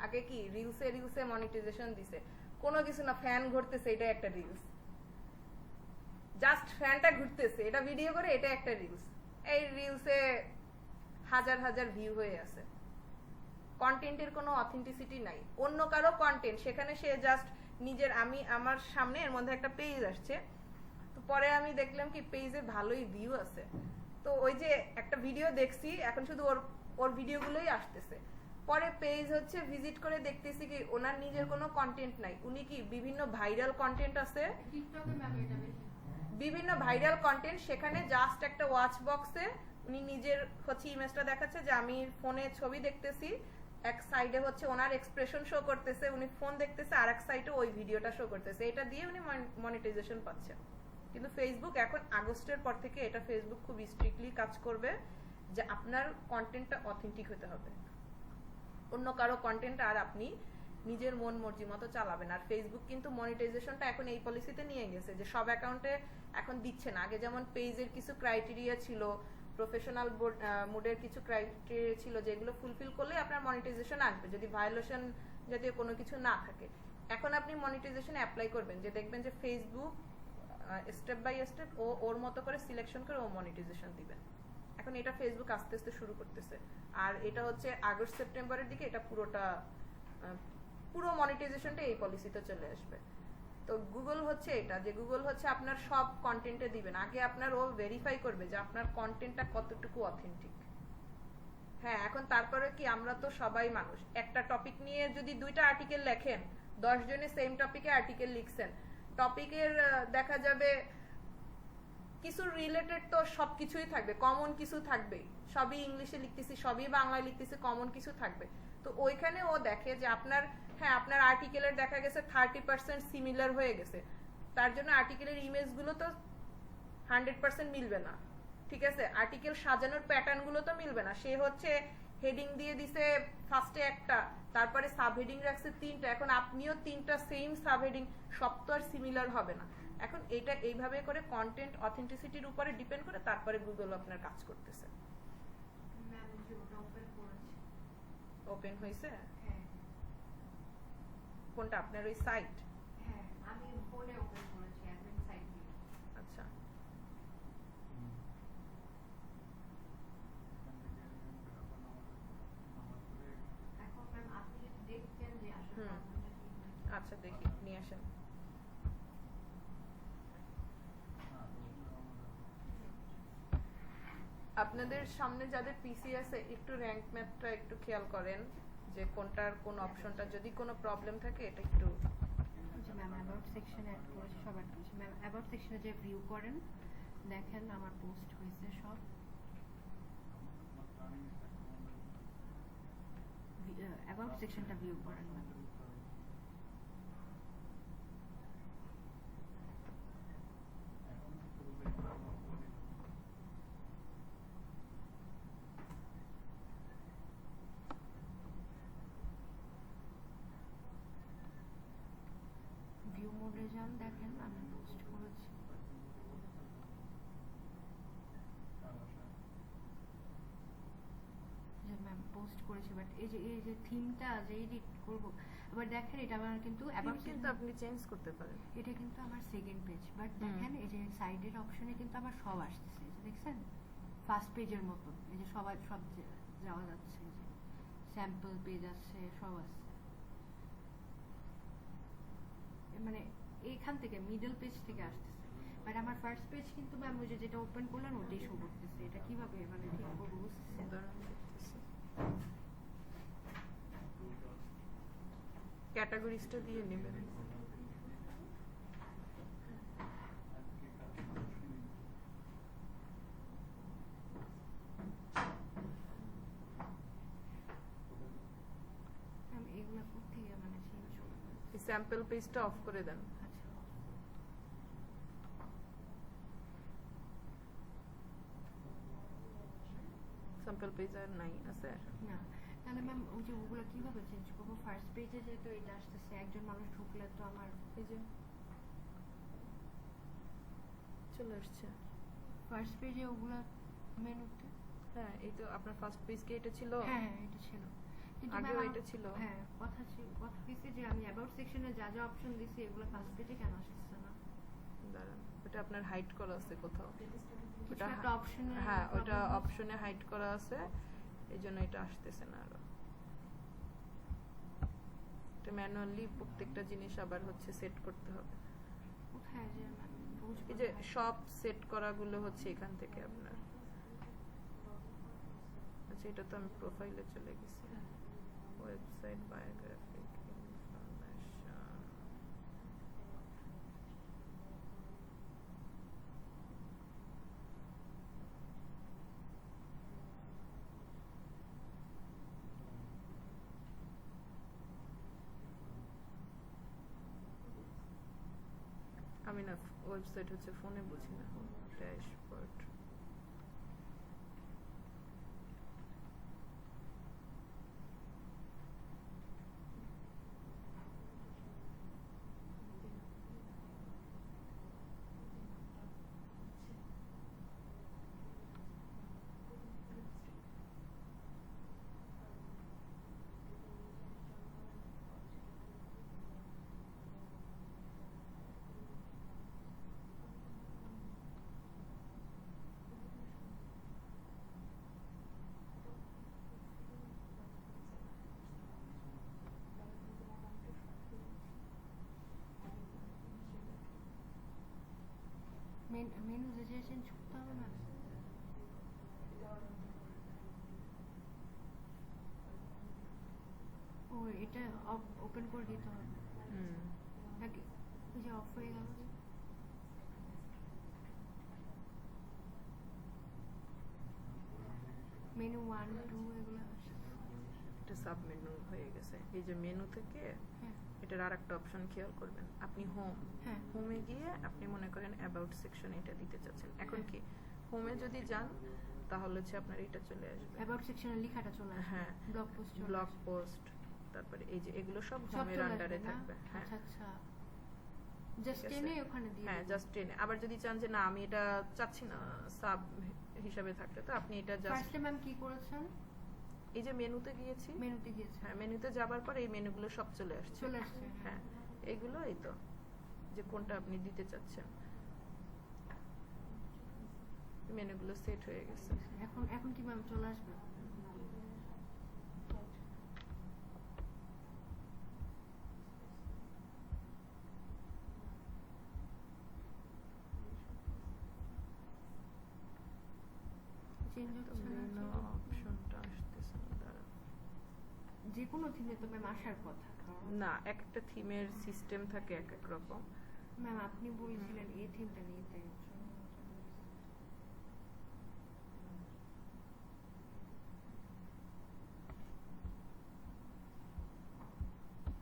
আগে কি রিলসে মনিটাইজেশন দিছে, কোনো কিছু না, ফ্যান ঘুরতেছে, এটা একটা রিলস, জাস্ট ফ্যানটা ঘুরতেছে, এটা ভিডিও করে, এটা একটা রিলস। এই রিলসে হাজার হাজার ভিউ হয়ে আছে, কন্টেন্টের কোনো অথেন্টিসিটি নাই। অন্য কারো কন্টেন্ট, সেখানে সে জাস্ট নিজের, আমার সামনে এর মধ্যে একটা পেজ আসছে, তো পরে আমি দেখলাম কি পেজে ভালোই ভিউ আছে, তো ওই যে একটা ভিডিও দেখছি, এখন শুধু ওর ভিডিওগুলোই আসতেছে। পরে পেজ হচ্ছে ভিজিট করে দেখতেছি কি ওনার নিজের কোনো কন্টেন্ট নাই, উনি কি বিভিন্ন ভাইরাল কন্টেন্ট আছে, টিকটকে ম্যাম এটা বেশি বিভিন্ন ভাইরাল কন্টেন্ট, সেখানে জাস্ট একটা ওয়াচ বক্সে উনি নিজের হচ্ছে ইমেজটা দেখাচ্ছে যে আমি ফোনে ছবি দেখতেছি, এক সাইডে হচ্ছে ওনার এক্সপ্রেশন শো করতেছে, উনি ফোন দেখতেছে, আর এক সাইডে ওই ভিডিওটা শো করতেছে, এটা দিয়ে উনি মনিটাইজেশন পাচ্ছেন। কিন্তু ফেসবুক এখন আগস্টের পর থেকে এটা ফেসবুক খুব স্ট্রিক্টলি কাজ করবে যে আপনার কন্টেন্টটা অথেন্টিক হতে হবে, অন্য কারো কন্টেন্ট আর আপনি নিজের মন মর্জি মতো চালাবেন। আর ফেসবুক কিন্তু মনিটাইজেশনটা এখন এই পলিসিতে নিয়ে গেছে যে সব অ্যাকাউন্টে এখন দিচ্ছে না। আগে যেমন পেজের কিছু ক্রাইটেরিয়া ছিল, প্রফেশনাল মোডের কিছু ক্রাইটেরিয়া ছিল, যেগুলো ফুলফিল করলে আপনার মনিটাইজেশন আসবে যদি ভায়োলেশন জাতীয় কোনো কিছু না থাকে। এখন আপনি মনিটাইজেশন অ্যাপ্লাই করবেন, যে দেখবেন যে ফেসবুক স্টেপ বাই স্টেপ ওর মতো করে সিলেকশন করে ও মনিটাইজেশন দিবেন। এখন এটা ফেসবুক আস্তে আস্তে শুরু করতেছে, আর এটা হচ্ছে আগস্ট সেপ্টেম্বরের দিকে এটা পুরো মনিটাইজেশনটা এই পলিসিতে চলে আসবে। তো গুগল হচ্ছে এটা, যে গুগল হচ্ছে আপনার সব কন্টেন্টে দিবেন, আগে আপনার ও ভেরিফাই করবে যে আপনার কন্টেন্টটা কতটুকু অথেন্টিক। হ্যাঁ, এখন তারপরে কি আমরা তো সবাই মানুষ, একটা টপিক নিয়ে যদি 2টা আর্টিকেল লেখেন, 10 জনে সেম টপিকে আর্টিকেল লিখছেন, টপিকের দেখা যাবে কিছু রিলেটেড তো সবকিছুই থাকবে, কমন কিছু থাকবে, সবই ইংলিশে লিখতেছি, সবই বাংলায় লিখতেছি, কমন কিছু থাকবে। তো ওইখানে ও দেখে যে আপনার আপনার আর্টিকেলের দেখা গেছে 30% সিমিলার হয়ে গেছে, তার জন্য আর্টিকেলের ইমেজগুলো তো 100% মিলবে না, ঠিক আছে, আর্টিকেল সাজানোর প্যাটার্ন গুলো তো মিলবে না। সে হচ্ছে হেডিং দিয়ে দিছে ফার্স্টে একটা, তারপরে সাব হেডিং রাখছে 3টা, এখন আপনিও 3টা সেম সাব হেডিং, সব তো আর সিমিলার হবে না। এখন এটা এইভাবে করে কন্টেন্ট অথেন্টিসিটির উপরে ডিপেন্ড করে তারপরে গুগল আপনার কাজ করতেছে। ম্যাম যে ওটা ওপেন করেছে। ওপেন হয়েছে হ্যাঁ কোনটা আপনার ওই সাইট? হ্যাঁ, আমি ফোনে ওপেন করেছি অ্যাডমিন সাইট দিয়ে। আচ্ছা, এখন ম্যাম আপনি যদি দেখতেন যে আসলে হুম। প্রবলেমটা কি হয়েছে। আচ্ছা দেখি, নিয়ে আসেন। আপনাদের সামনে যাদের পিসি আছে একটু র্যাঙ্ক ম্যাথটা একটু খেয়াল করেন, যে কোনটার কোন অপশনটা, যদি কোনো প্রবলেম থাকে এটা একটু। যে ম্যাম অ্যাবাউট সেকশনে অ্যাড করেছে, সব অ্যাড করেছে ম্যাম। অ্যাবাউট সেকশনে যে ভিউ করেন, দেখেন আমার পোস্ট হয়েছে সব। অ্যাবাউট সেকশনটা ভিউ করেন ম্যাম। ভিউ মোডে যান, দেখেন আমি পোস্ট করেছি। যে ম্যাম পোস্ট করেছি, বাট এই যে থিমটা যে এডিট করব, আবার দেখেন এটা আমার কিন্তু অ্যাবাউট কিন্তু আপনি চেঞ্জ করতে পারেন। এটা কিন্তু আমার সেকেন্ড পেজ, বাট দেখেন এই যে সাইডের অপশনে কিন্তু আমার সব আসতেছে, এই যে দেখছেন ফার্স্ট পেজের মতো, এই যে সব যাওয়া যাচ্ছে, এই যে স্যাম্পল পেজ আছে, সব আছে, মানে এইখান থেকে মিডল পেজ থেকে আসতেছে, বাট আমার ফার্স্ট পেজ কিন্তু ম্যাম ওই যে যেটা ওপেন করলেন ওটাই শো করতেছে। এটা কিভাবে মানে ঠিক করবো বুঝতেছেন? ক্যাটাগরিজটা দিয়ে নেবেন। ম্যাম এগুলো কোথেকে মানে চেঞ্জ করবো? এই স্যাম্পল পেজটা অফ করে দেন। আচ্ছা, স্যাম্পল পেজ আর নাই আছে? না, তাহলে ম্যাম ওই যে ওগুলো কিভাবে চেঞ্জ করবো? ফার্স্ট পেজে যেহেতু এটা আসতেছে, একজন মানুষ ঢুকলে তো আমার এই যে চলে আসছে। ফার্স্ট পেজে ওগুলো মেনুতে, হ্যাঁ, এই তো আপনার ফার্স্ট পেজ কি এটা ছিল? হ্যাঁ হ্যাঁ এটা ছিল, কিন্তু আগেও ম্যাম এটা ছিল? হ্যাঁ, কথা হয়েছে যে আমি অ্যাবাউট সেকশনে যা যা অপশন দিছি এগুলো ফার্স্ট পেজে কেন আসতেছে না? দাঁড়ান, ওটা আপনার হাইড করা আছে কোথাও। কিছু ওটা একটা অপশনে, হ্যাঁ, ওটা অপশনে হাইড করা আছে, এই জন্য এটা আসতেছে না আরো। এটা ম্যানুয়ালি প্রত্যেকটা জিনিস আবার হচ্ছে সেট করতে হবে। কোথায় যে ম্যাম বুঝবো এই যে না। সব সেট করাগুলো হচ্ছে এখান থেকে আপনার। আচ্ছা, এটা তো আমি প্রোফাইলে চলে গেছি। ওয়েবসাইট বায়োগ্রাফিক ইনফরমেশন, আমি না ওয়েবসাইট হচ্ছে ফোনে বুঝি না। ড্যাশবোর্ড, মেনু যে চেঞ্জ করতে হবে না? ও এটা ওপেন করে দিতে হবে নাকি? ওই যে অফ হয়ে গেল যে। মেনু 1 2 এগুলো আসছে। এটা সাব মেনু হয়ে গেছে। এই যে মেনু থেকে হ্যাঁ এটার আরেকটা অপশন খেয়াল করবেন, আপনি হ্যাঁ হোমে গিয়ে আপনি মনে করেন অ্যাবাউট সেকশন এটা দিতে চাচ্ছেন। এখন হ্যাঁ। কি হোমে যদি যান তাহলে হচ্ছে আপনার এটা চলে আসবে। অ্যাবাউট সেকশনের লেখাটা চলে আসবে। হ্যাঁ, ব্লগ পোস্ট ব্লগ পোস্ট, তারপরে এই যে এগুলো সব সব হোমের চলে আন্ডারে আসবে না? থাকবে। হ্যাঁ আচ্ছা আচ্ছা, জাস্ট ঠিক আছে। টেনে ওখানে দিয়ে হ্যাঁ, দেবো। জাস্ট টেনে। আবার যদি চান যে না আমি এটা চাচ্ছি না সাব হিসাবে থাকতে, তো আপনি এটা জাস্ট ফার্স্টে ম্যাম কি করেছেন? এই যে মেনুতে গিয়েছি, মেনুতে গিয়েছে, হ্যাঁ মেনুতে যাবার পর এই মেনুগুলো সব চলে আসছে। চলে আসছে। হ্যাঁ, এইগুলো এই তো যে কোনটা আপনি দিতে চাচ্ছেন, মেনুগুলো সেট হয়ে গেছে। এখন এখন কি ম্যাম চলে আসবে? চেঞ্জ হচ্ছে না, মেনু অপশনটা আসতেছে না, দাঁড়ান। যে কোনো থিমে তো ম্যাম আসার কথা, কারণ না, এক একটা থিমের সিস্টেম থাকে এক এক রকম। ম্যাম আপনি বলছিলেন এই থিমটা নিয়ে, তাই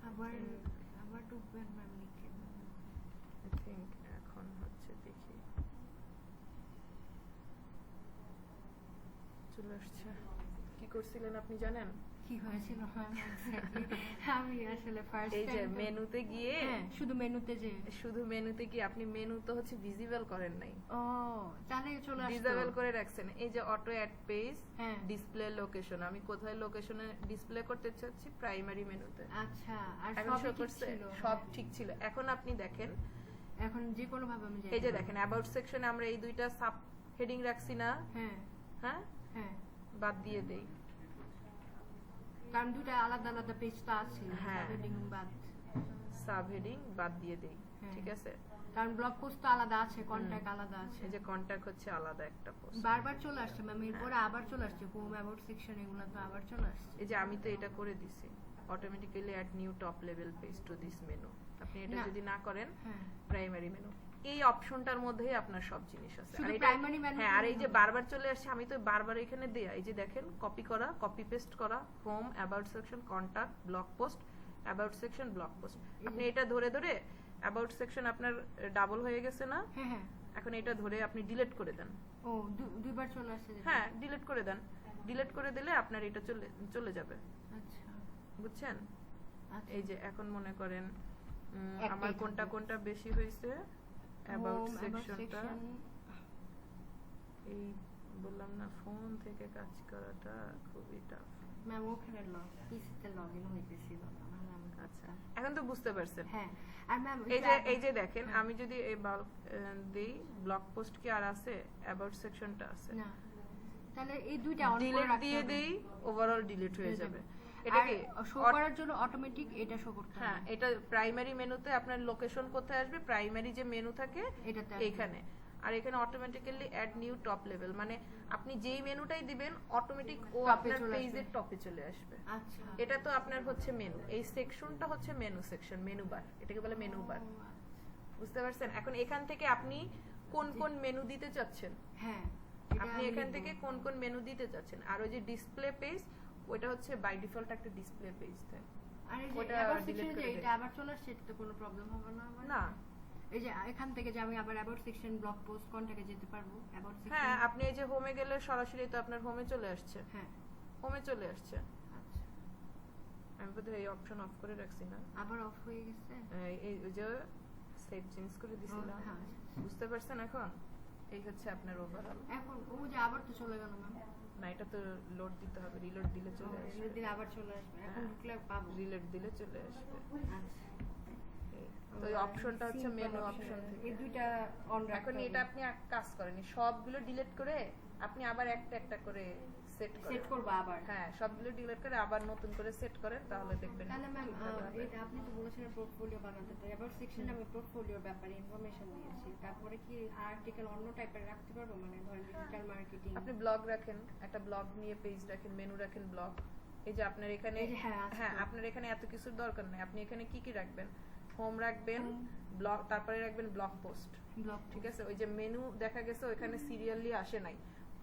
আবার আবার ঢুকবেন ম্যাম লিখে। আই থিংক এখন হচ্ছে দেখি চলে আসছে। কি করছিলেন আপনি জানেন? কি হয়েছিল ম্যাম? আমি আসলে ফার্স্ট এই যে মেনুতে গিয়ে, হ্যাঁ শুধু মেনুতে যে, শুধু মেনুতে গিয়ে আপনি মেনু তো হচ্ছে ভিজিবল করেন নাই, ও তাহলে চলে আসতো। ডিসেবল করে রাখছেন। এই যে অটো অ্যাড পেজ, হ্যাঁ ডিসপ্লে লোকেশন, আমি কোথায় লোকেশনে ডিসপ্লে করতে চাচ্ছি? প্রাইমারি মেনুতে। আচ্ছা, আর এখন সবই শো ঠিক করছে, ছিল, সব হ্যাঁ। ঠিক ছিল। এখন আপনি দেখেন এখন যে কোনো ভাবে আমি যাই, এই যে দেখেন অ্যাবাউট সেকশনে আমরা এই দুইটা সাব হেডিং রাখছি না? হ্যাঁ হ্যাঁ, হ্যাঁ, বাদ দিয়ে দেই। কারণ দুটো আলাদা আলাদা পেজ তো আছে, হ্যাঁ। হেডিং বাদ, সাব হেডিং বাদ দিয়ে দেই, হ্যাঁ। ঠিক আছে? কারণ ব্লগ পোস্ট তো আলাদা আছে, কন্টাক্ট আলাদা আছে। এই যে কন্টাক্ট হচ্ছে আলাদা একটা পোস্ট। বারবার চলে আসছে ম্যাম, এরপরে আবার চলে আসছে হোম অ্যাবাউট সেকশন, এগুলো তো আবার চলে আসছে। এই যে আমি তো এটা করে দিছি, automatically add new top level page to this menu. আপনি এটা না। যদি না করেন, হ্যাঁ প্রাইমারি মেনু এই অপশনটার মধ্যেই আপনার সব জিনিস আছে। শুধু আর এটা primary menu হ্যাঁ, আর এই যে হবে। বারবার চলে আসছে, আমি তো বারবার এখানে দেয়া, এই যে দেখেন কপি করা, কপি পেস্ট করা, home, about section, contact, blog post, about section, blog post. আপনি এটা ধরে ধরে অ্যাবাউট সেকশন আপনার ডাবল হয়ে গেছে না? হ্যাঁ হ্যাঁ, এখন এটা ধরে আপনি ডিলিট করে দেন। ও দুইবার চলে আসছে যেটা। হ্যাঁ, ডিলিট করে দেন। ডিলিট করে দিলে আপনার এটা চলে যাবে, আচ্ছা বুঝছেন? আচ্ছা। এই যে এখন মনে করেন একটাই আমার থাকবে। কোনটা বেশি হয়েছে, অ্যাবাউট Home, about সেকশনটা। section, এই বললাম না ফোন থেকে কাজ করাটা খুবই টাফ। ম্যাম ওখানে পিসিতে লগইন হইতেছিল না, নাহলে আমি আচ্ছা, করতাম। এখন তো বুঝতে পারছেন। হ্যাঁ, আর ম্যাম এই যে দেখেন, আমি যদি এই দেই ব্লগ পোস্ট কি আর আছে, অ্যাবাউট সেকশনটা আছে, না, তাহলে এই দুইটা অন করে ডিলিট রাখতে দিয়ে হবে। দেই, ওভারঅল ডিলিট হয়ে হয়ে যাবে। যাবে। এটা আর কি শো করার জন্য অটোমেটিক এটা শো করতে হবে। হ্যাঁ, এটা প্রাইমারি মেনুতে আপনার লোকেশন কোথায় আসবে, প্রাইমারি যে মেনু থাকে এটাতে আসবে। এইখানে, আর এখানে automatically add new top level, মানে আপনি যেই মেনুটাই দিবেন অটোমেটিক ও Top এ আপনার চলে আসবে। পেজের টপে চলে আসবে। আচ্ছা। এটা তো আপনার হচ্ছে মেনু, এই সেকশনটা হচ্ছে মেনু সেকশন, মেনু বার, এটাকে বলে মেনু বার। ও, আচ্ছা। বুঝতে পারছেন? এখন এখান থেকে আপনি কোন কোন মেনু দিতে চাচ্ছেন, হ্যাঁ, এটা আপনি আমি এখান লিখবো। থেকে কোন কোন মেনু দিতে চাচ্ছেন। আর ওই যে ডিসপ্লে পেজ, ওটা হচ্ছে বাই ডিফল্ট একটা ডিসপ্লে পেজ থাকে। আর এই যে ওটা অ্যাবাউট delete সেকশনে করে যে দে। এটা আবার চলে আসছে, এটা তো কোনো প্রবলেম হবে না আমার? না, এই যে এখান থেকে যে আমি আবার অ্যাবাউট সেকশন, ব্লগ পোস্ট কোনটাকে যেতে পারবো? About section. হ্যাঁ, আপনি এই যে হোমে গেলে সরাসরি তো আপনার হোমে চলে আসছে, হ্যাঁ, হোমে চলে আসছে। আচ্ছা। আমি বোধহয় এই অপশন অফ করে রাখছি না, আবার অফ হয়ে গেছে। এই ওই যে সেভ চেঞ্জ করে দিছিলাম। ও, হ্যাঁ। বুঝতে পারছেন? এখন এই হচ্ছে আপনার ওভারঅল। এখন ও যে আবার তো চলে গেল ম্যাম। না, এটা তো লোড দিতে হবে, রিলোড দিলে চলে আসবে, দিলে আবার চলে আসবে। এখন হ্যাঁ। ঢুকলে পাবো। রিলোড দিলে চলে আসবে। আচ্ছা। এই, তো এই অপশনটা হচ্ছে Simple মেনু option। অপশন থেকে। এই দুইটা অন রাখতে এখন হবে। এটা আপনি এক কাজ করেন, সবগুলো ডিলিট করে আপনি আবার একটা একটা করে সেট করেন। সেট করব আবার। হ্যাঁ, সবগুলো ডিলিট করে আবার নতুন করে সেট করেন, তাহলে দেখবেন তাহলে ম্যাম ঠিকভাবে হবে। এটা আপনি তো বলেছিলেন পোর্টফোলিও বানাতে, তো এবার সেকশনে আমি পোর্টফোলিওর ব্যাপারে ইনফরমেশন দিয়েছি, তারপরে কি আর্টিকেল অন্য টাইপের রাখতে পারবো, মানে ধরেন ডিজিটাল মার্কেটিং? আপনি ব্লগ রাখেন, একটা ব্লগ নিয়ে পেজ রাখেন, মেনু রাখেন ব্লগ। এই যে আপনার এখানে, এই যে হ্যাঁ, আছে হ্যাঁ তো। আপনার এখানে এত কিছুর দরকার নাই, আপনি এখানে কি কি রাখবেন, হোম রাখবেন, Home। ব্লগ, তারপরে রাখবেন ব্লগ পোস্ট। ব্লগ ঠিক আছে? ওই যে মেনু দেখা গেছে ওখানে সিরিয়ালি আসে নাই,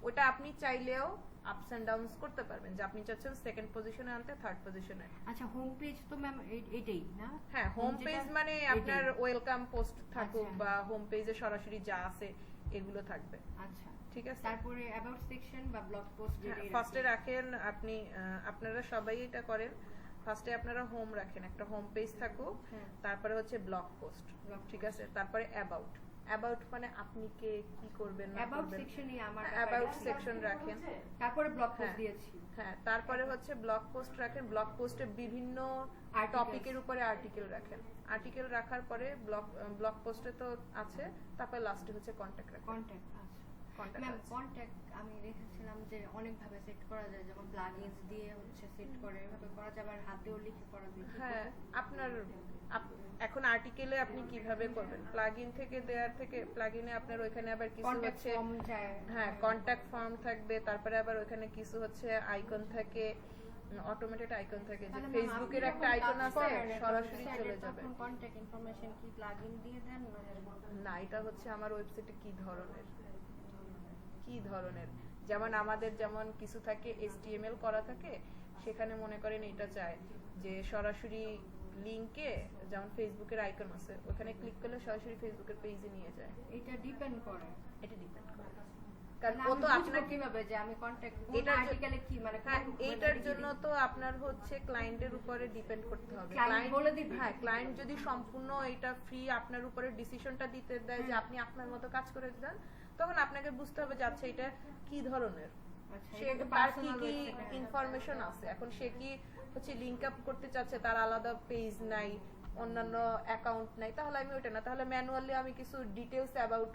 ওটা আপনি চাইলেও আপস এন্ড ডাউনস করতে পারবেন, যে আপনি চাচ্ছেন সেকেন্ড পজিশনে আনতে, থার্ড পজিশনে। আচ্ছা, হোম পেজ তো ম্যাম এটাই না? হ্যাঁ, হোম যেটা- পেজ মানে আপনার এটাই। ওয়েলকাম পোস্ট থাকুক আচ্ছা। বা হোম পেজে সরাসরি যা আছে এগুলো থাকবে। আচ্ছা, ঠিক আছে? তারপরে অ্যাবাউট সেকশন বা ব্লগ পোস্ট যেটাই ফার্স্টে রাখি। রাখেন আপনি, আপনারা সবাই এটা করেন, ফার্স্টে আপনারা হোম রাখেন, একটা হোম পেজ থাকুক, হ্যাঁ। তারপরে হচ্ছে ব্লগ পোস্ট, Blog ঠিক post। আছে? তারপরে অ্যাবাউট, অ্যাবাউট মানে আপনি কে কি করবেন না অ্যাবাউট করবেন। সেকশনই আমার অ্যাবাউট ব্যাপারে। সেকশন রাখেন। তারপরে ব্লগ পোস্ট হ্যাঁ। দিয়েছি। হ্যাঁ, তারপরে হচ্ছে ব্লগ পোস্ট রাখেন, ব্লগ পোস্টে বিভিন্ন Articles। টপিকের উপরে আর্টিকেল রাখেন, আর্টিকেল রাখার পরে ব্লগ পোস্টে তো আছে, তারপরে লাস্টে হচ্ছে কন্টাক্ট রাখেন। কন্টাক্ট। আচ্ছা Contact ম্যাম, আছে। কন্টাক্ট আমি রেখেছিলাম যে অনেক ভাবে সেট করা যায়, যেমন প্লাগইনস দিয়ে হচ্ছে সেট করে, এভাবে করা যায়, আবার হাতেও লিখে করা যায়। কি হ্যাঁ, করবো? আপনার এখন আর্টিকেলে আপনি কিভাবে করবেন, প্লাগইন থেকে দেওয়ার থেকে প্লাগইনে আপনার ওইখানে আবার কিছু কন্টাক্ট হচ্ছে, ফর্ম যায়। হ্যাঁ কন্টাক্ট ফর্ম থাকবে, তারপরে আবার ওখানে কিছু হচ্ছে আইকন থাকে, অটোমেটেড আইকন থাকে, যে তাহলে ম্যাম, ফেসবুকের আপনি একটা যখন আইকন কাজ আছে করেন, সরাসরি website-এ চলে যাবে। তখন কন্টাক্ট ইনফরমেশন কি প্লাগইন দিয়ে দেন না? না, এটা হচ্ছে আমার ওয়েবসাইটে কি ধরনের, যেমন আমাদের যেমন কিছু থাকে HTML করা থাকে, সেখানে মনে করেন এটা চায় যে সরাসরি লিংকে, যেমন ফেসবুকের আইকন আছে, ওখানে ক্লিক করলে সরাসরি ফেসবুকের পেজে নিয়ে যায়। এটা ডিপেন্ড করে। এটা ডিপেন্ড করে, কারণ তাহলে ও আমি তো বুঝবো আপনাকে, কিভাবে যে আমি কন্টাক্ট এটার জন্য- আর্টিকেলে কি মানে হ্যাঁ কোন এইটার website-এ জন্য দিই? তো আপনার হচ্ছে ক্লায়েন্টের উপরে ডিপেন্ড করতে হবে। Client বলে দিবে? হ্যাঁ, ক্লায়েন্ট যদি সম্পূর্ণ এটা ফ্রি আপনার উপরে ডিসিশনটা দিতে দেয় যে আপনি আপনার মতো কাজ করে দেন, তখন আপনাকে বুঝতে হবে যে আচ্ছা এটা কি ধরনের, আচ্ছা, সে এটা তো তার কি personal কি website, হ্যাঁ। ইনফরমেশন আছে, এখন সে কি হচ্ছে লিংক আপ করতে চাচ্ছে, তার আলাদা পেজ নাই, অন্যান্য অ্যাকাউন্ট নাই, তাহলে আমি ওটা না, তাহলে ম্যানুয়ালি আমি কিছু ডিটেইলস অ্যাবাউট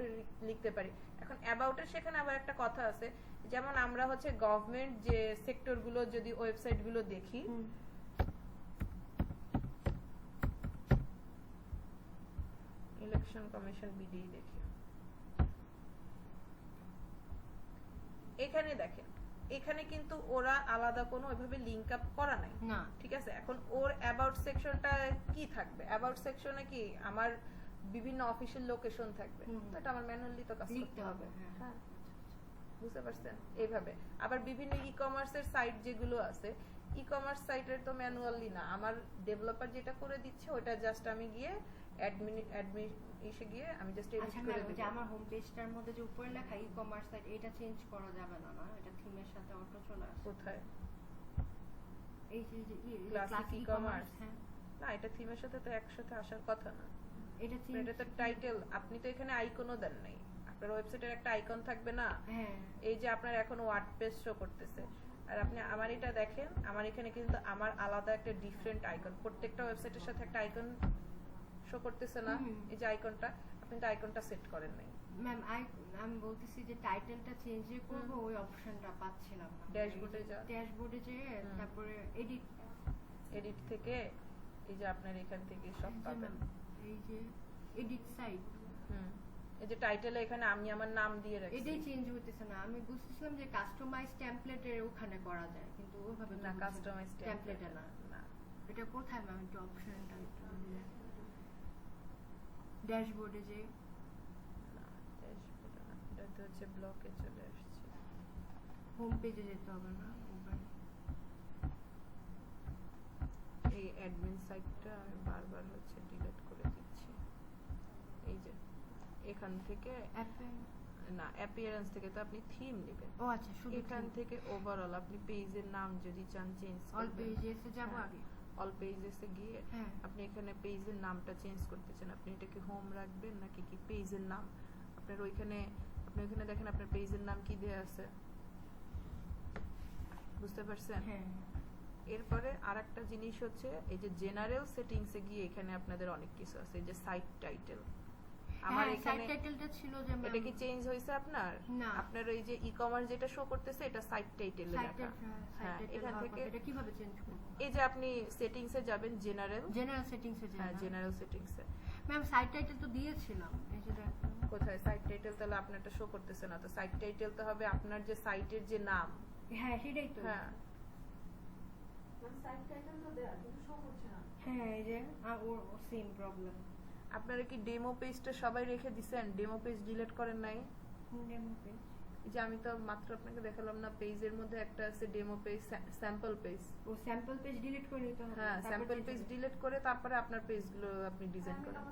লিখতে পারি। এখন অ্যাবাউটের সেখানে আবার একটা কথা আছে, যেমন আমরা হচ্ছে গভর্নমেন্ট যে সেক্টরগুলো যদি ওয়েবসাইটগুলো দেখি, হুম। ইলেকশন কমিশন বিডি দেখি, এখানে দেখেন, এখানে কিন্তু ওরা আলাদা কোনো ওইভাবে লিংক আপ করা নাই, না। ঠিক আছে? এখন ওর অ্যাবাউট সেকশনটা কি থাকবে, অ্যাবাউট সেকশনে কি আমার বিভিন্ন অফিসিয়াল লোকেশন থাকবে, হুম। তো এটা আমার ম্যানুয়ালি তো কাজ লিখতে করতে হবে। হবে, হ্যাঁ। হ্যাঁ, বুঝতে পারছেন? এইভাবে আবার বিভিন্ন ই কমার্সের সাইট যেগুলো আছে, ই কমার্স সাইটের তো ম্যানুয়ালি না, আমার ডেভেলপার যেটা করে দিচ্ছে ওটা জাস্ট আমি গিয়ে অ্যাডমিন এসে গিয়ে আমি জাস্ট এডিট আচ্ছা করে ম্যাম, দেব। যে আমার হোম পেজটার মধ্যে যে উপরে লেখা ই-কমার্স সাইট, এটা চেঞ্জ করা যাবে না না? এটা থিমের সাথে অটো চলে আসে। কোথায়? এই যে Classic ক্লাসিক e-commerce? ই-কমার্স, হ্যাঁ, না, এটা থিমের সাথে তো একসাথে আসার কথা না। এটা তো চেঞ্জ, এটা তো টাইটেল, আপনি তো এখানে আইকনও দেন নাই। আপনার ওয়েবসাইটের একটা আইকন থাকবে না? হ্যাঁ, এই যে আপনার এখন ওয়ার্ডপ্রেস শো করতেছে, আর আপনি আমার এটা দেখেন, আমার এখানে কিন্তু আমার আলাদা একটা ডিফারেন্ট আইকন, প্রত্যেকটা ওয়েবসাইটের সাথে একটা আইকন শো করতেছে না? হুম। এই যে আইকনটা, আপনি তো আইকনটা সেট করেন নাই। ম্যাম আমি বলতেছি যে টাইটেলটা চেঞ্জ যে করব, ওই অপশনটা পাচ্ছিলাম না। ড্যাশবোর্ডে যা, ড্যাশবোর্ডে যে হুম। তারপরে এডিট, এডিট থেকে এই যে আপনার এখান থেকে সব পাবেন। এই যে এডিট সাইট, হুম, এই যে টাইটেলে এখানে আমি আমার নাম দিয়ে রাখছি। এটাই চেঞ্জ হইতেছে না। আমি বুঝতেছিলাম যে কাস্টমাইজ টেমপ্লেটের ওখানে করা যায়, কিন্তু ওইভাবে না, কাস্টমাইজ টেমপ্লেটে না। না। এটা কোথায় ম্যাম? একটু অপশনটা একটু বললে। ড্যাশবোর্ডে যে না, ড্যাশবোর্ডে না, এটা তো হচ্ছে ব্লকে চলে আসছে। হোম পেজে যেতে হবে না? উপরে এই অ্যাডমিন সাইটটা আমি বারবার হচ্ছে ডিলিট করে দিচ্ছি। এই যে এখান থেকে অ্যাপে, না, অ্যাপিয়ারেন্স থেকে তো আপনি থিম নেবেন। ও আচ্ছা, শুধু এখান থেকে ওভারঅল আপনি পেজের নাম যদি চান চেঞ্জ অল পেজে এসে যাব হ্যাঁ। আগে। অল পেজেসে গিয়ে হ্যাঁ, আপনি এখানে পেজের নামটা চেঞ্জ করতে চান, আপনি এটা কি হোম রাখবেন নাকি কি পেজের নাম আপনার ওইখানে, আপনি ওইখানে দেখেন আপনার পেজের নাম কি দেয়া আছে, বুঝতে পারছেন? হ্যাঁ, এরপরে আরেকটা জিনিস হচ্ছে এই যে জেনারেল সেটিংসে গিয়ে এখানে আপনাদের অনেক কিছু আছে, এই যে সাইট টাইটেল। আমার হ্যাঁ, এখানে সাইট টাইটেলটা ছিল যে ম্যাম, এটা কি চেঞ্জ হয়েছে আপনার? না। আপনার ওই যে ই-কমার্স যেটা শো করতেছে এটা সাইট টাইটেলে সাইট লেখা। হ্যাঁ, এখান থেকে এটা কিভাবে চেঞ্জ করব? এই যে আপনি সেটিংসে যাবেন, জেনারেল, জেনারেল সেটিংসে হ্যাঁ যাই। জেনারেল সেটিংসে। ম্যাম সাইট টাইটেল তো দিয়েছিলাম, এই যে দেখুন। কোথায় সাইট টাইটেল? তাহলে আপনারটা শো করতেছে না তো। সাইট টাইটেল তো হবে আপনার যে সাইটের যে নাম। হ্যাঁ, সেটাই তো। হ্যাঁ, হ্যাঁ, এই যে ওর সেম প্রবলেম। আপনারা কি ডেমো পেজটা সবাই রেখে দিছেন? ডেমো পেজ ডিলিট করেন নাই? ডেমো পেজ, এই যে আমি তো মাত্র আপনাকে দেখালাম না, পেজের মধ্যে একটা আছে ডেমো পেজ, স্যাম্পল পেজ। ও স্যাম্পল পেজ ডিলিট করে নিতে হবে। হ্যাঁ, তারপর স্যাম্পল change পেজ হবে। ডিলিট করে তারপরে আপনার পেজগুলো আপনি ডিজাইন করেন।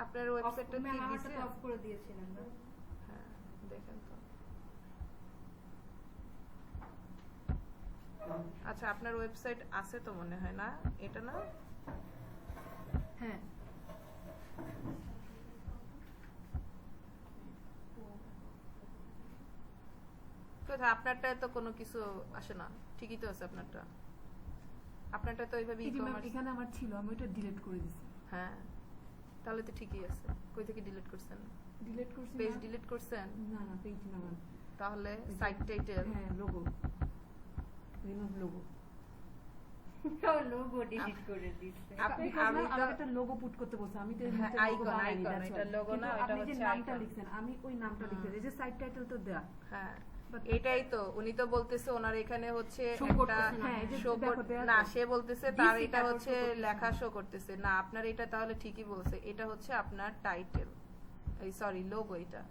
আপনার Off- ওয়েবসাইটটা ম্যাম, কি আমারটা দিছে? তো অফ করে দিয়েছিলেন না? হ্যাঁ, দেখেন তো। আচ্ছা, আপনার ওয়েবসাইট আছে তো মনে হয় না, এটা না? হ্যাঁ, কোথায়? আপনারটায় তো কোনো কিছু আসে না, ঠিকই তো আছে আপনারটা। আপনারটা তো ওইভাবে এই যে ম্যাম, ই-কমার্স। এখানে আমার ছিল, আমি ওটা ডিলিট করে দিছি। হ্যাঁ, তাহলে তো ঠিকই আছে। কই থেকে ডিলিট করছেন? ডিলিট করছি পেজ না? ডিলিট করছেন? না না, পেজ না ম্যাম। তাহলে এই যে- সাইট টাইটেল। হ্যাঁ, logo, remove logo. Logo delete করে দিচ্ছে। আপনি- Because আমি ma'am, তো- আমাকে একটা লোগো পুট করতে বলছে, আমি তো হ্যাঁ, এমনিতে লোগো icon, বানাইনি, icon, that's এটা why। লোগো না, কিন্তু এটা আপনি যে হচ্ছে নামটা icon। লিখছেন, আমি ওই নামটা লিখতে এই যে সাইট টাইটেল তো দেয়া। হ্যাঁ, But- এটাই তো উনি তো বলতেছে ওনার এখানে হচ্ছে Show একটা করতেছে না। হ্যাঁ, এই যে show দেখো দেয়া না, তো। সে বলতেছে দিছি, তার এটা তারপর হচ্ছে show করতেছে লেখা না। শো করতেছে না। আপনার এটা তাহলে ঠিকই বলছে, এটা হচ্ছে আপনার টাইটেল, এই সরি লোগো। এটা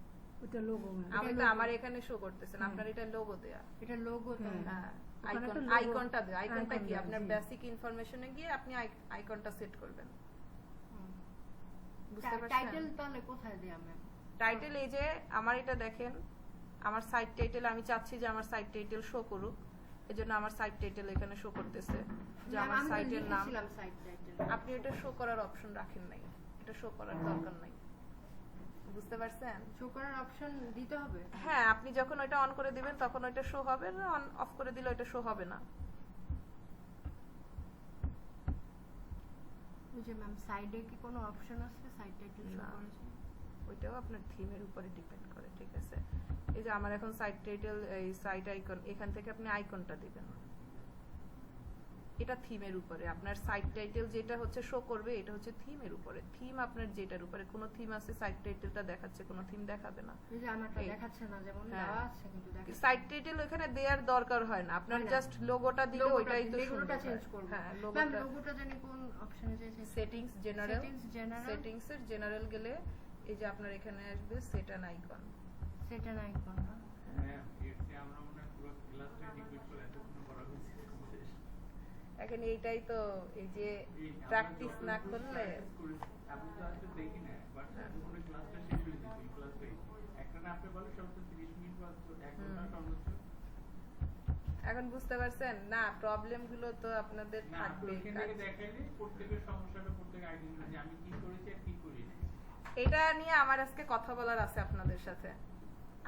ওটা লোগো ম্যাম। আমি তো logo। আমার এখানে শো করতেছে না, হ্যাঁ। আপনার এটা লোগো দেয়া। এটা লোগো তো। হ্যাঁ। হ্যাঁ, ওখানে আইকন, একটা logo- আইকনটা দেয়। আইকনটা icon কি? দেয়া, আপনার জি। বেসিক ইনফরমেশনে গিয়ে আপনি আইকনটা সেট করবেন, হুম। বুঝতে পারছেন? টাইটেল তাহলে কোথায় দেয়া ম্যাম? টাইটেল এই যে আমার এটা দেখেন, আমার সাইট টাইটেল, আমি চাচ্ছি যে আমার সাইট টাইটেল শো করুক, এজন্য আমার সাইট টাইটেল এখানে শো করতেছে যে ম্যাম, আমার আমি তো সাইটের নাম। লিখেছিলাম সাইট টাইটেল। আপনি এটা শো করার অপশন রাখেন নাই, এটা শো করার দরকার নাই, বুঝতে পারছেন? শো করার অপশন দিতে হবে? হ্যাঁ, আপনি যখন ওইটা অন করে দিবেন তখন ওইটা শো হবে, অন অফ করে দিলে ওইটা শো হবে না। ওই যে ম্যাম, সাইডে কি কোনো অপশন আছে সাইট টাইটেল শো না। করেছে? ওইটাও আপনার থিমের উপরে ডিপেন্ড করে, ঠিক আছে? এই যে আমার এখন সাইট টাইটেল, এই সাইট আইকন, এখান থেকে আপনি আইকনটা দিবেন, এটা থিমের উপরে। আপনার সাইট টাইটেল যেটা হচ্ছে শো করবে এটা হচ্ছে থিমের উপরে। থিম আপনার যেটার উপরে, কোনো থিম আছে সাইট টাইটেলটা দেখাচ্ছে, কোনো থিম দেখাবে না। এই যে আমারটা এই। দেখাচ্ছে না, যেমন হ্যাঁ। দেওয়া আছে কিন্তু দেখাচ্ছে না। সাইট টাইটেল ওখানে দেওয়ার দরকার হয় না, আপনার হয় না। জাস্ট লোগোটা দিলে লোগোটা ওইটাই তো দিলে সুন্দর লোগোটা হয়। চেঞ্জ করব। হ্যাঁ, ম্যাম, লোগোটা লোগোটা জানি কোন অপশনে যে settings, general, settings, general, settings এর জেনারেল গেলে এই যে আপনার এখানে আসবে সেট অ্যান আইকন। সেটা নাই কোন না। ম্যাম, এর চেয়ে আমরা মনে হয় পুরো ক্লাসটাই ডিলিট করে এতক্ষণ করা হয়েছে। এখন এইটাই তো এই যে প্র্যাকটিস না করলে আপনি তো আজকে দেখি না হোয়াটসঅ্যাপে কোনো ক্লাসটা শিডিউল দিচ্ছি ক্লাসে একটা না আপনি বলে সব তো 30 মিনিট বা 1 ঘন্টা সর্বোচ্চ এখন বুঝতে পারছেন না প্রবলেম গুলো তো আপনাদের না আপনি থাকবেই ওখান থেকে দেখাইলে প্রত্যেকের সমস্যাটা প্রত্যেক আইডেন্টিফাই যে আমি কি করেছি আর কি করিনি এটা নিয়ে আমার আজকে কথা বলার আছে আপনাদের সাথে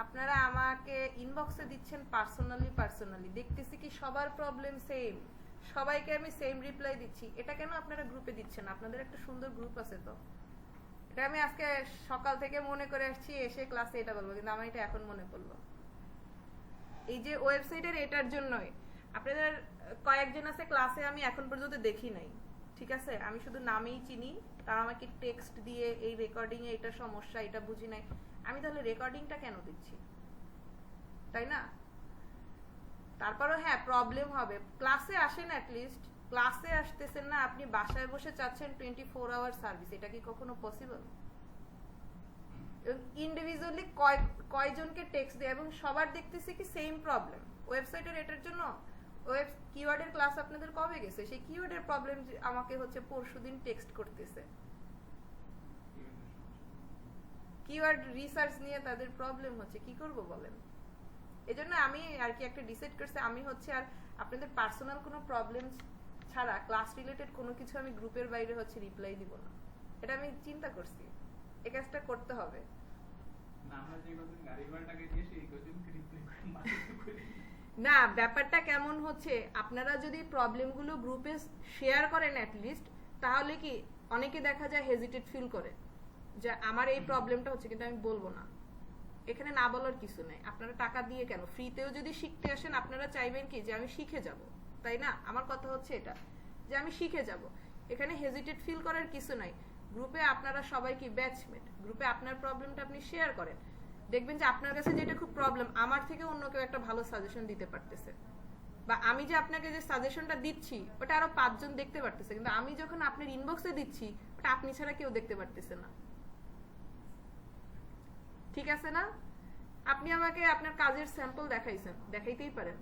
আপনারা আমাকে ইনবক্সে দিচ্ছেন পার্সোনালি দেখতেছি কি সবার প্রবলেম সেম সবাইকে আমি সেম রিপ্লাই দিচ্ছি এটা কেন আপনারা গ্রুপে দিচ্ছেন আপনাদের একটা সুন্দর গ্রুপ আছে তো এটা আমি আজকে সকাল থেকে মনে করে আসছি এসে ক্লাসে এটা বলবো কিন্তু আমার এটা এখন মনে পড়লো এই যে ওয়েবসাইটের এটার জন্যই আপনাদের কয়েকজন আছে ক্লাসে আমি এখন পর্যন্ত দেখি নাই ঠিক আছে আমি শুধু নামেই চিনি তারা আমাকে টেক্সট দিয়ে এই রেকর্ডিং এ এটা সমস্যা এটা বুঝি নাই আমি তাহলে রেকর্ডিংটা কেন দিচ্ছি তাই না তারপরও হ্যাঁ প্রবলেম হবে ক্লাসে আসেন লিস্ট ক্লাসে আসতেছেন না আপনি বাসায় বসে চাচ্ছেন 24 আওয়ার সার্ভিস এটা কি কখনো পসিবল ইন্ডিভিজুয়ালি কয়জনকে টেক্সট দেয় এবং সবার দেখতেছি কি সেম প্রবলেম ওয়েবসাইটের এটার জন্য ওয়েব কিওয়ার্ডের ক্লাস আপনাদের কবে গেছে সেই কিওয়ার্ডের প্রবলেম আমাকে হচ্ছে পরশুদিন টেক্সট করতেছে কিওয়ার্ড রিসার্চ নিয়ে তাদের প্রবলেম হচ্ছে কি করব বলেন এজন্য আমি আর কি একটা ডিসাইড করছি আমি হচ্ছে আর আপনাদের পার্সোনাল কোনো প্রবলেম ছাড়া ক্লাস রিলেটেড কোনো কিছু আমি গ্রুপের বাইরে হচ্ছে রিপ্লাই দিব না এটা আমি চিন্তা করছি এই কাজটা করতে হবে না আমরা যে কতদিন গাড়ি ভাড়া টাকা দিয়ে সেই কতদিন রিপ্লাই করি না ব্যাপারটা কেমন হচ্ছে আপনারা যদি প্রবলেমগুলো গ্রুপে শেয়ার করেন লিস্ট তাহলে কি অনেকে দেখা যায় হেজিটেট ফিল করে যে আমার এই প্রবলেমটা হচ্ছে কিন্তু আমি বলবো না এখানে না বলার কিছু নাই আপনারা টাকা দিয়ে কেন ফ্রিতেও যদি শিখতে আসেন আপনারা চাইবেন কি যে আমি শিখে যাব তাই না আমার কথা হচ্ছে এটা যে আমি শিখে যাব এখানে হেজিটেট ফিল করার কিছু নাই গ্রুপে আপনারা সবাই কি ব্যাচমেট গ্রুপে আপনার প্রবলেমটা আপনি শেয়ার করেন দেখবেন যে আপনার কাছে যেটা খুব প্রবলেম আমার থেকে অন্য কেউ একটা ভালো সাজেশন দিতে পারতেছে বা আমি যে আপনাকে যে সাজেশনটা দিচ্ছি ওটা আরো 5 জন দেখতে পারতেছে কিন্তু আমি যখন আপনার ইনবক্সে দিচ্ছি ওটা আপনি ছাড়া কেউ দেখতে পারতেছে না ঠিক আছে না আপনি আমাকে আপনার কাজের স্যাম্পল দেখাইছেন দেখাইতেই পারেন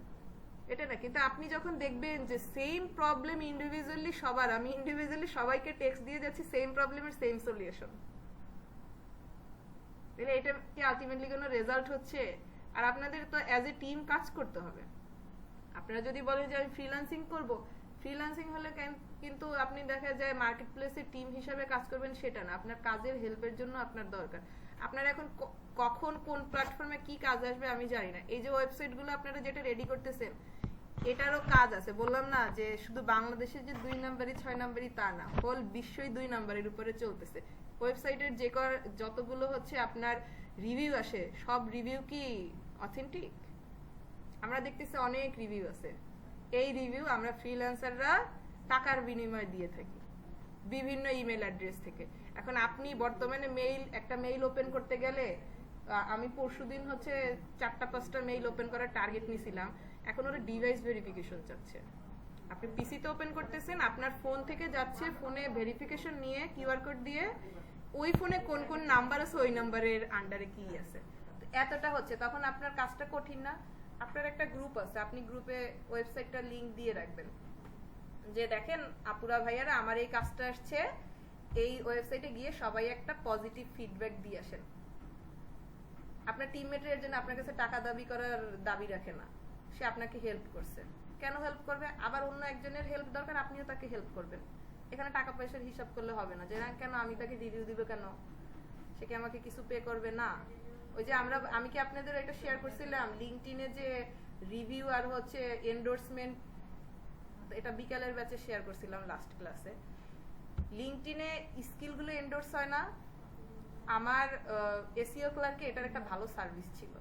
এটা না কিন্তু আপনি যখন দেখবেন যে সেম প্রবলেম ইন্ডিভিজুয়ালি সবার আমি ইন্ডিভিজুয়ালি সবাইকে টেক্সট দিয়ে যাচ্ছি সেম প্রবলেমের সেম সলিউশন তাহলে এটা কি আলটিমেটলি কোনো রেজাল্ট হচ্ছে আর আপনাদের তো অ্যাজ এ টিম কাজ করতে হবে আপনারা যদি বলেন যে আমি ফ্রিল্যান্সিং করব ফ্রিল্যান্সিং হলে কিন্তু আপনি দেখা যায় মার্কেট প্লেসে টিম হিসেবে কাজ করবেন সেটা না আপনার কাজের হেল্পের জন্য আপনার দরকার আপনারা এখন কখন কোন প্ল্যাটফর্মে কি কাজ আসবে আমি জানি না এই যে ওয়েবসাইটগুলো আপনারা যেটা রেডি করতেছেন এটারও কাজ আছে বললাম না যে শুধু বাংলাদেশের যে 2 নাম্বারই 6 নাম্বারই তা না হোল বিশ্বই 2 নাম্বারের উপরে চলতেছে ওয়েবসাইটের যে যতগুলো হচ্ছে আপনার রিভিউ আসে সব রিভিউ কি অথেন্টিক আমরা দেখতেছি অনেক রিভিউ আছে এই রিভিউ আমরা ফ্রিল্যান্সাররা টাকার বিনিময়ে দিয়ে থাকি বিভিন্ন ইমেল অ্যাড্রেস থেকে এখন আপনি বর্তমানে একটা মেইল ওপেন করতে গেলে আমি পরশুদিন হচ্ছে 4-5টা মেইল ওপেন করার টার্গেট নিছিলাম এখন ওরা ডিভাইস ভেরিফিকেশন চাচ্ছে আপনি পিসিতে ওপেন করতেছেন আপনার ফোন থেকে যাচ্ছে ফোনে ভেরিফিকেশন নিয়ে কিউআর কোড দিয়ে ওই ফোনে কোন কোন নাম্বার আছে ওই নাম্বারের আন্ডারে কি আছে এতটা হচ্ছে তখন আপনার কাজটা কঠিন না আপনার একটা গ্রুপ আছে আপনি গ্রুপে ওয়েবসাইটটা লিংক দিয়ে রাখবেন যে দেখেন আপুরা ভাইয়ারা আমার এই কাজটা আসছে এই ওয়েবসাইটে গিয়ে সবাই একটা পজিটিভ ফিডব্যাক দিয়ে আসেন আপনার টিমমেটের জন্য আপনার কাছে টাকা দাবি করার দাবি রাখে না সে আপনাকে হেল্প করছে কেন হেল্প করবে আবার অন্য একজনের হেল্প দরকার আপনিও তাকে হেল্প করবেন এখানে টাকা পয়সার হিসাব করলে হবে না যে না কেন আমি তাকে রিভিউ দিব কেন সে কি আমাকে কিছু পে করবে না ওই যে আমি কি আপনাদের এটা শেয়ার করছিলাম লিঙ্কডইনে যে রিভিউ আর হচ্ছে এন্ডোর্সমেন্ট এটা বিকালের ব্যাচে শেয়ার করছিলাম লাস্ট ক্লাসে লিঙ্কডইনে স্কিলগুলো এন্ডোর্স হয় না আমার এসইও ক্লার্কে এটার একটা ভালো সার্ভিস ছিল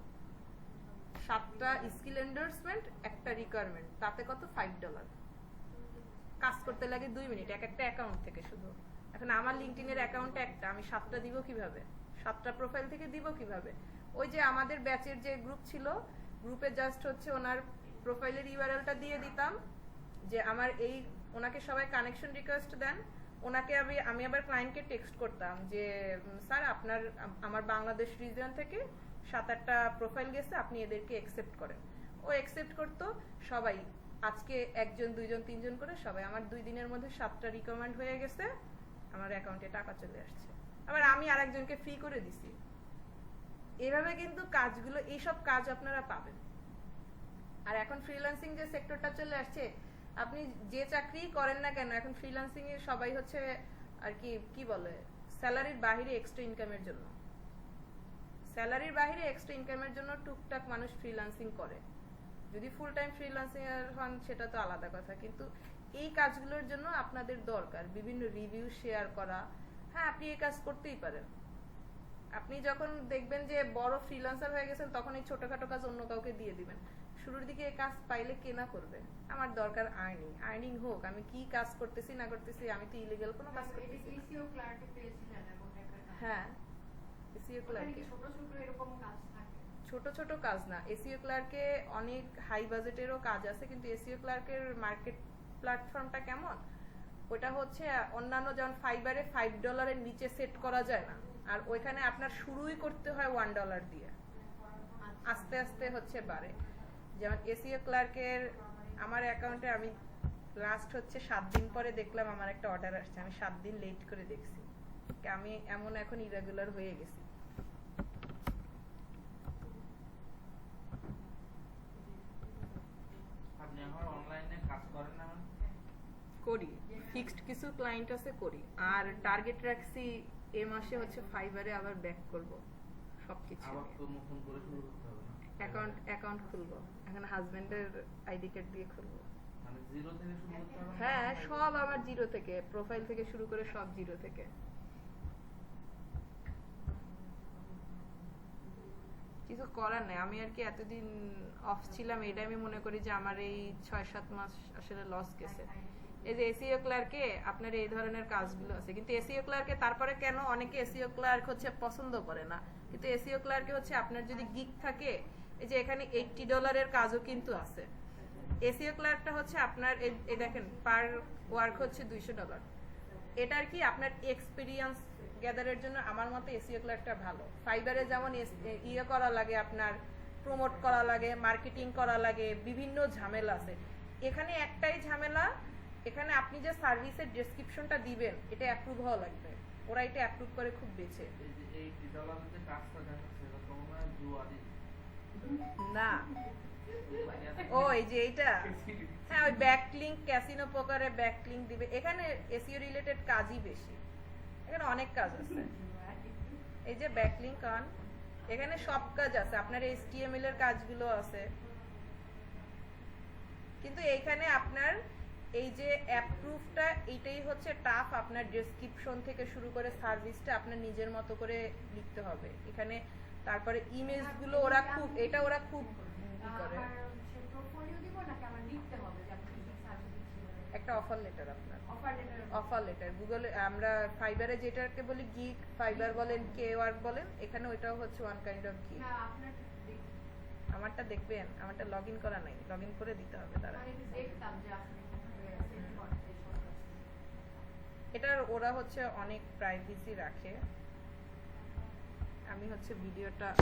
7টা স্কিল এন্ডোর্সমেন্ট একটা রিকোয়ারমেন্ট তাতে কত $5 কাজ করতে লাগে 2 মিনিট একটা অ্যাকাউন্ট থেকে শুধু এখন আমার লিঙ্কডইনের অ্যাকাউন্ট একটা আমি 7টা দিব কিভাবে 7টা প্রোফাইল থেকে দিব কিভাবে ওই যে আমাদের ব্যাচের যে গ্রুপ ছিল গ্রুপে জাস্ট হচ্ছে ওনার প্রোফাইলের ইউআরএলটা দিয়ে দিতাম যে আমার এই ওনাকে সবাই কানেকশন রিকোয়েস্ট দেন ওনাকে আমি আবার ক্লায়েন্টকে টেক্সট করতাম যে স্যার আমার বাংলাদেশ রিজন থেকে 7-8টা প্রোফাইল গেছে আপনি এদেরকে অ্যাকসেপ্ট করেন ও অ্যাকসেপ্ট করতো সবাই আজকে একজন, দুইজন, তিনজন করে সবাই, আমার 2 দিনের মধ্যে 7টা রিকমেন্ড হয়ে গেছে, আমার অ্যাকাউন্টে টাকা চলে আসছে, আবার আমি আরেকজনকে ফ্রি করে দিছি। এভাবে কিন্তু কাজগুলো, এইসব কাজ আপনারা পাবেন। আর এখন ফ্রিল্যান্সিং যে সেক্টরটা চলে আসছে, আপনি যে চাকরি করেন না কেন, এখন ফ্রিল্যান্সিং এ সবাই হচ্ছে আর কি বলে, স্যালারির বাইরে এক্সট্রা ইনকামের জন্য, স্যালারির বাইরে এক্সট্রা ইনকামের জন্য টুকটাক মানুষ ফ্রিল্যান্সিং করে। যদি ফুল টাইম ফ্রিল্যান্সিং এর হন সেটা তো আলাদা কথা, কিন্তু এই কাজগুলোর জন্য আপনাদের দরকার বিভিন্ন রিভিউ শেয়ার করা। হ্যাঁ, আপনি এই কাজ করতেই পারেন। আপনি যখন দেখবেন যে বড় ফ্রিল্যান্সার হয়ে গেছেন, তখন এই ছোটখাটো কাজ অন্য কাউকে দিয়ে দিবেন। শুরুর দিকে এই কাজ পাইলে কে না করবে? আমার দরকার আর্নিং হোক, আমি কি কাজ করতেছি না করতেছি, আমি তো ইলিগাল কোনো কাজ করতেছি না। এসইও ক্লার্কে পেয়েছিলেন এমন একটা কাজ? হ্যাঁ, এসইও ক্লার্কে ছোট ছোট এরকম কাজ থাকে? ছোট ছোট কাজ না, এসইও ক্লার্কে অনেক হাই বাজেটেরও কাজ আছে, কিন্তু এসইও ক্লার্কের মার্কেট প্ল্যাটফর্মটা কেমন, ওটা হচ্ছে অন্যান্য যেমন ফাইবারে $5 নিচে সেট করা যায় না, আর ওইখানে আপনার শুরুই করতে হয় $1 দিয়ে, আস্তে আস্তে হচ্ছে বাড়ে। যেমন এসইও ক্লার্কের আমার অ্যাকাউন্টে আমি লাস্ট হচ্ছে 7 দিন পরে দেখলাম আমার একটা অর্ডার আসছে, আমি 7 দিন লেট করে দেখছি, আমি এমন এখন ইরেগুলার হয়ে গেছি। আপনি এখন অনলাইনে কাজ করেন না? করি, ফিক্সড কিছু ক্লায়েন্ট আছে করি, আর টার্গেট রাখছি এই মাসে হচ্ছে ফাইবারে আবার ব্যাক করব সবকিছু। আবার তো নতুন করে শুরু করতে হবে না? অ্যাকাউন্ট খুলবো, এখন হাজবেন্ডের আইডি কার্ড দিয়ে খুলবো। মানে জিরো থেকে শুরু করতে হবে না? হ্যাঁ, সব আমার জিরো থেকে, প্রোফাইল থেকে শুরু করে সব জিরো থেকে। কিছু করার নেই, আমি আর কি এতদিন অফ ছিলাম, এটা আমি মনে করি যে আমার এই 6-7 মাস আসলে লস গেছে। এই যে এসইও ক্লার্কে আপনার এই ধরনের কাজগুলো আছে, কিন্তু এসইও ক্লার্কে তারপরে কেন অনেকে এসইও ক্লার্ক হচ্ছে পছন্দ করে না, কিন্তু এসইও ক্লার্কে হচ্ছে আপনার যদি গিগ থাকে, এই যে এখানে $80 কাজও কিন্তু আছে। এসইও ক্লার্কটা হচ্ছে আপনার এই দেখেন পার ওয়ার্ক হচ্ছে $200। এটা আর কি আপনার এক্সপিরিয়েন্স গ্যাদারের জন্য আমার মতে এসইও ক্লার্কটা ভালো। ফাইবারে যেমন ইয়ে করা লাগে, আপনার প্রমোট করা লাগে, মার্কেটিং করা লাগে, বিভিন্ন ঝামেলা আছে। এখানে একটাই ঝামেলা, এখানে আপনি যে সার্ভিসের ডেসক্রিপশনটা দিবেন এটা অ্যাপ্রুভ হওয়া লাগবে, ওরা এটা অ্যাপ্রুভ করে খুব বেছে। এই যে $80 যে কাজটা দেখাচ্ছে এটা তো মনে হয় জুয়ারি। না, ও এই যে এইটা, হ্যাঁ ওই ব্যাকলিংক, ক্যাসিনো পোকারে ব্যাকলিংক দিবে, এখানে এসইও রিলেটেড কাজই বেশি, এখানে অনেক কাজ আছে। এই যে ব্যাকলিংক অন, এখানে সব কাজ আছে, আপনার HTML এর কাজগুলো আছে, কিন্তু এইখানে আপনার এই যে অ্যাপ্রুভটা এইটাই হচ্ছে টাফ, আপনার ডেসক্রিপশন থেকে শুরু করে সার্ভিসটা আপনার নিজের মতো করে লিখতে হবে এখানে। তারপরে ইমেজগুলো ওরা খুব করে। পোর্টফোলিও দিব নাকি আমার লিখতে হবে যে আপনি কি সার্ভিস দিচ্ছেন? একটা অফার লেটার আপনার, অফার অফার লেটার গুগলে আমরা ফাইবারে যেটাকে বলি গিগ, ফাইবার বলেন, কে ওয়ার্ক বলেন, এখানে ওইটাও হচ্ছে ওয়ান কাইন্ড অফ গিগ। না আপনার আমারটা দেখবেন, আমারটা লগইন করা নাই, লগইন করে দিতে হবে তারা। মানে দেখতাম যে আপনি সেট করতে সরকার। এটার ওরা হচ্ছে অনেক প্রাইভেসি রাখে। আমি হচ্ছে ভিডিওটা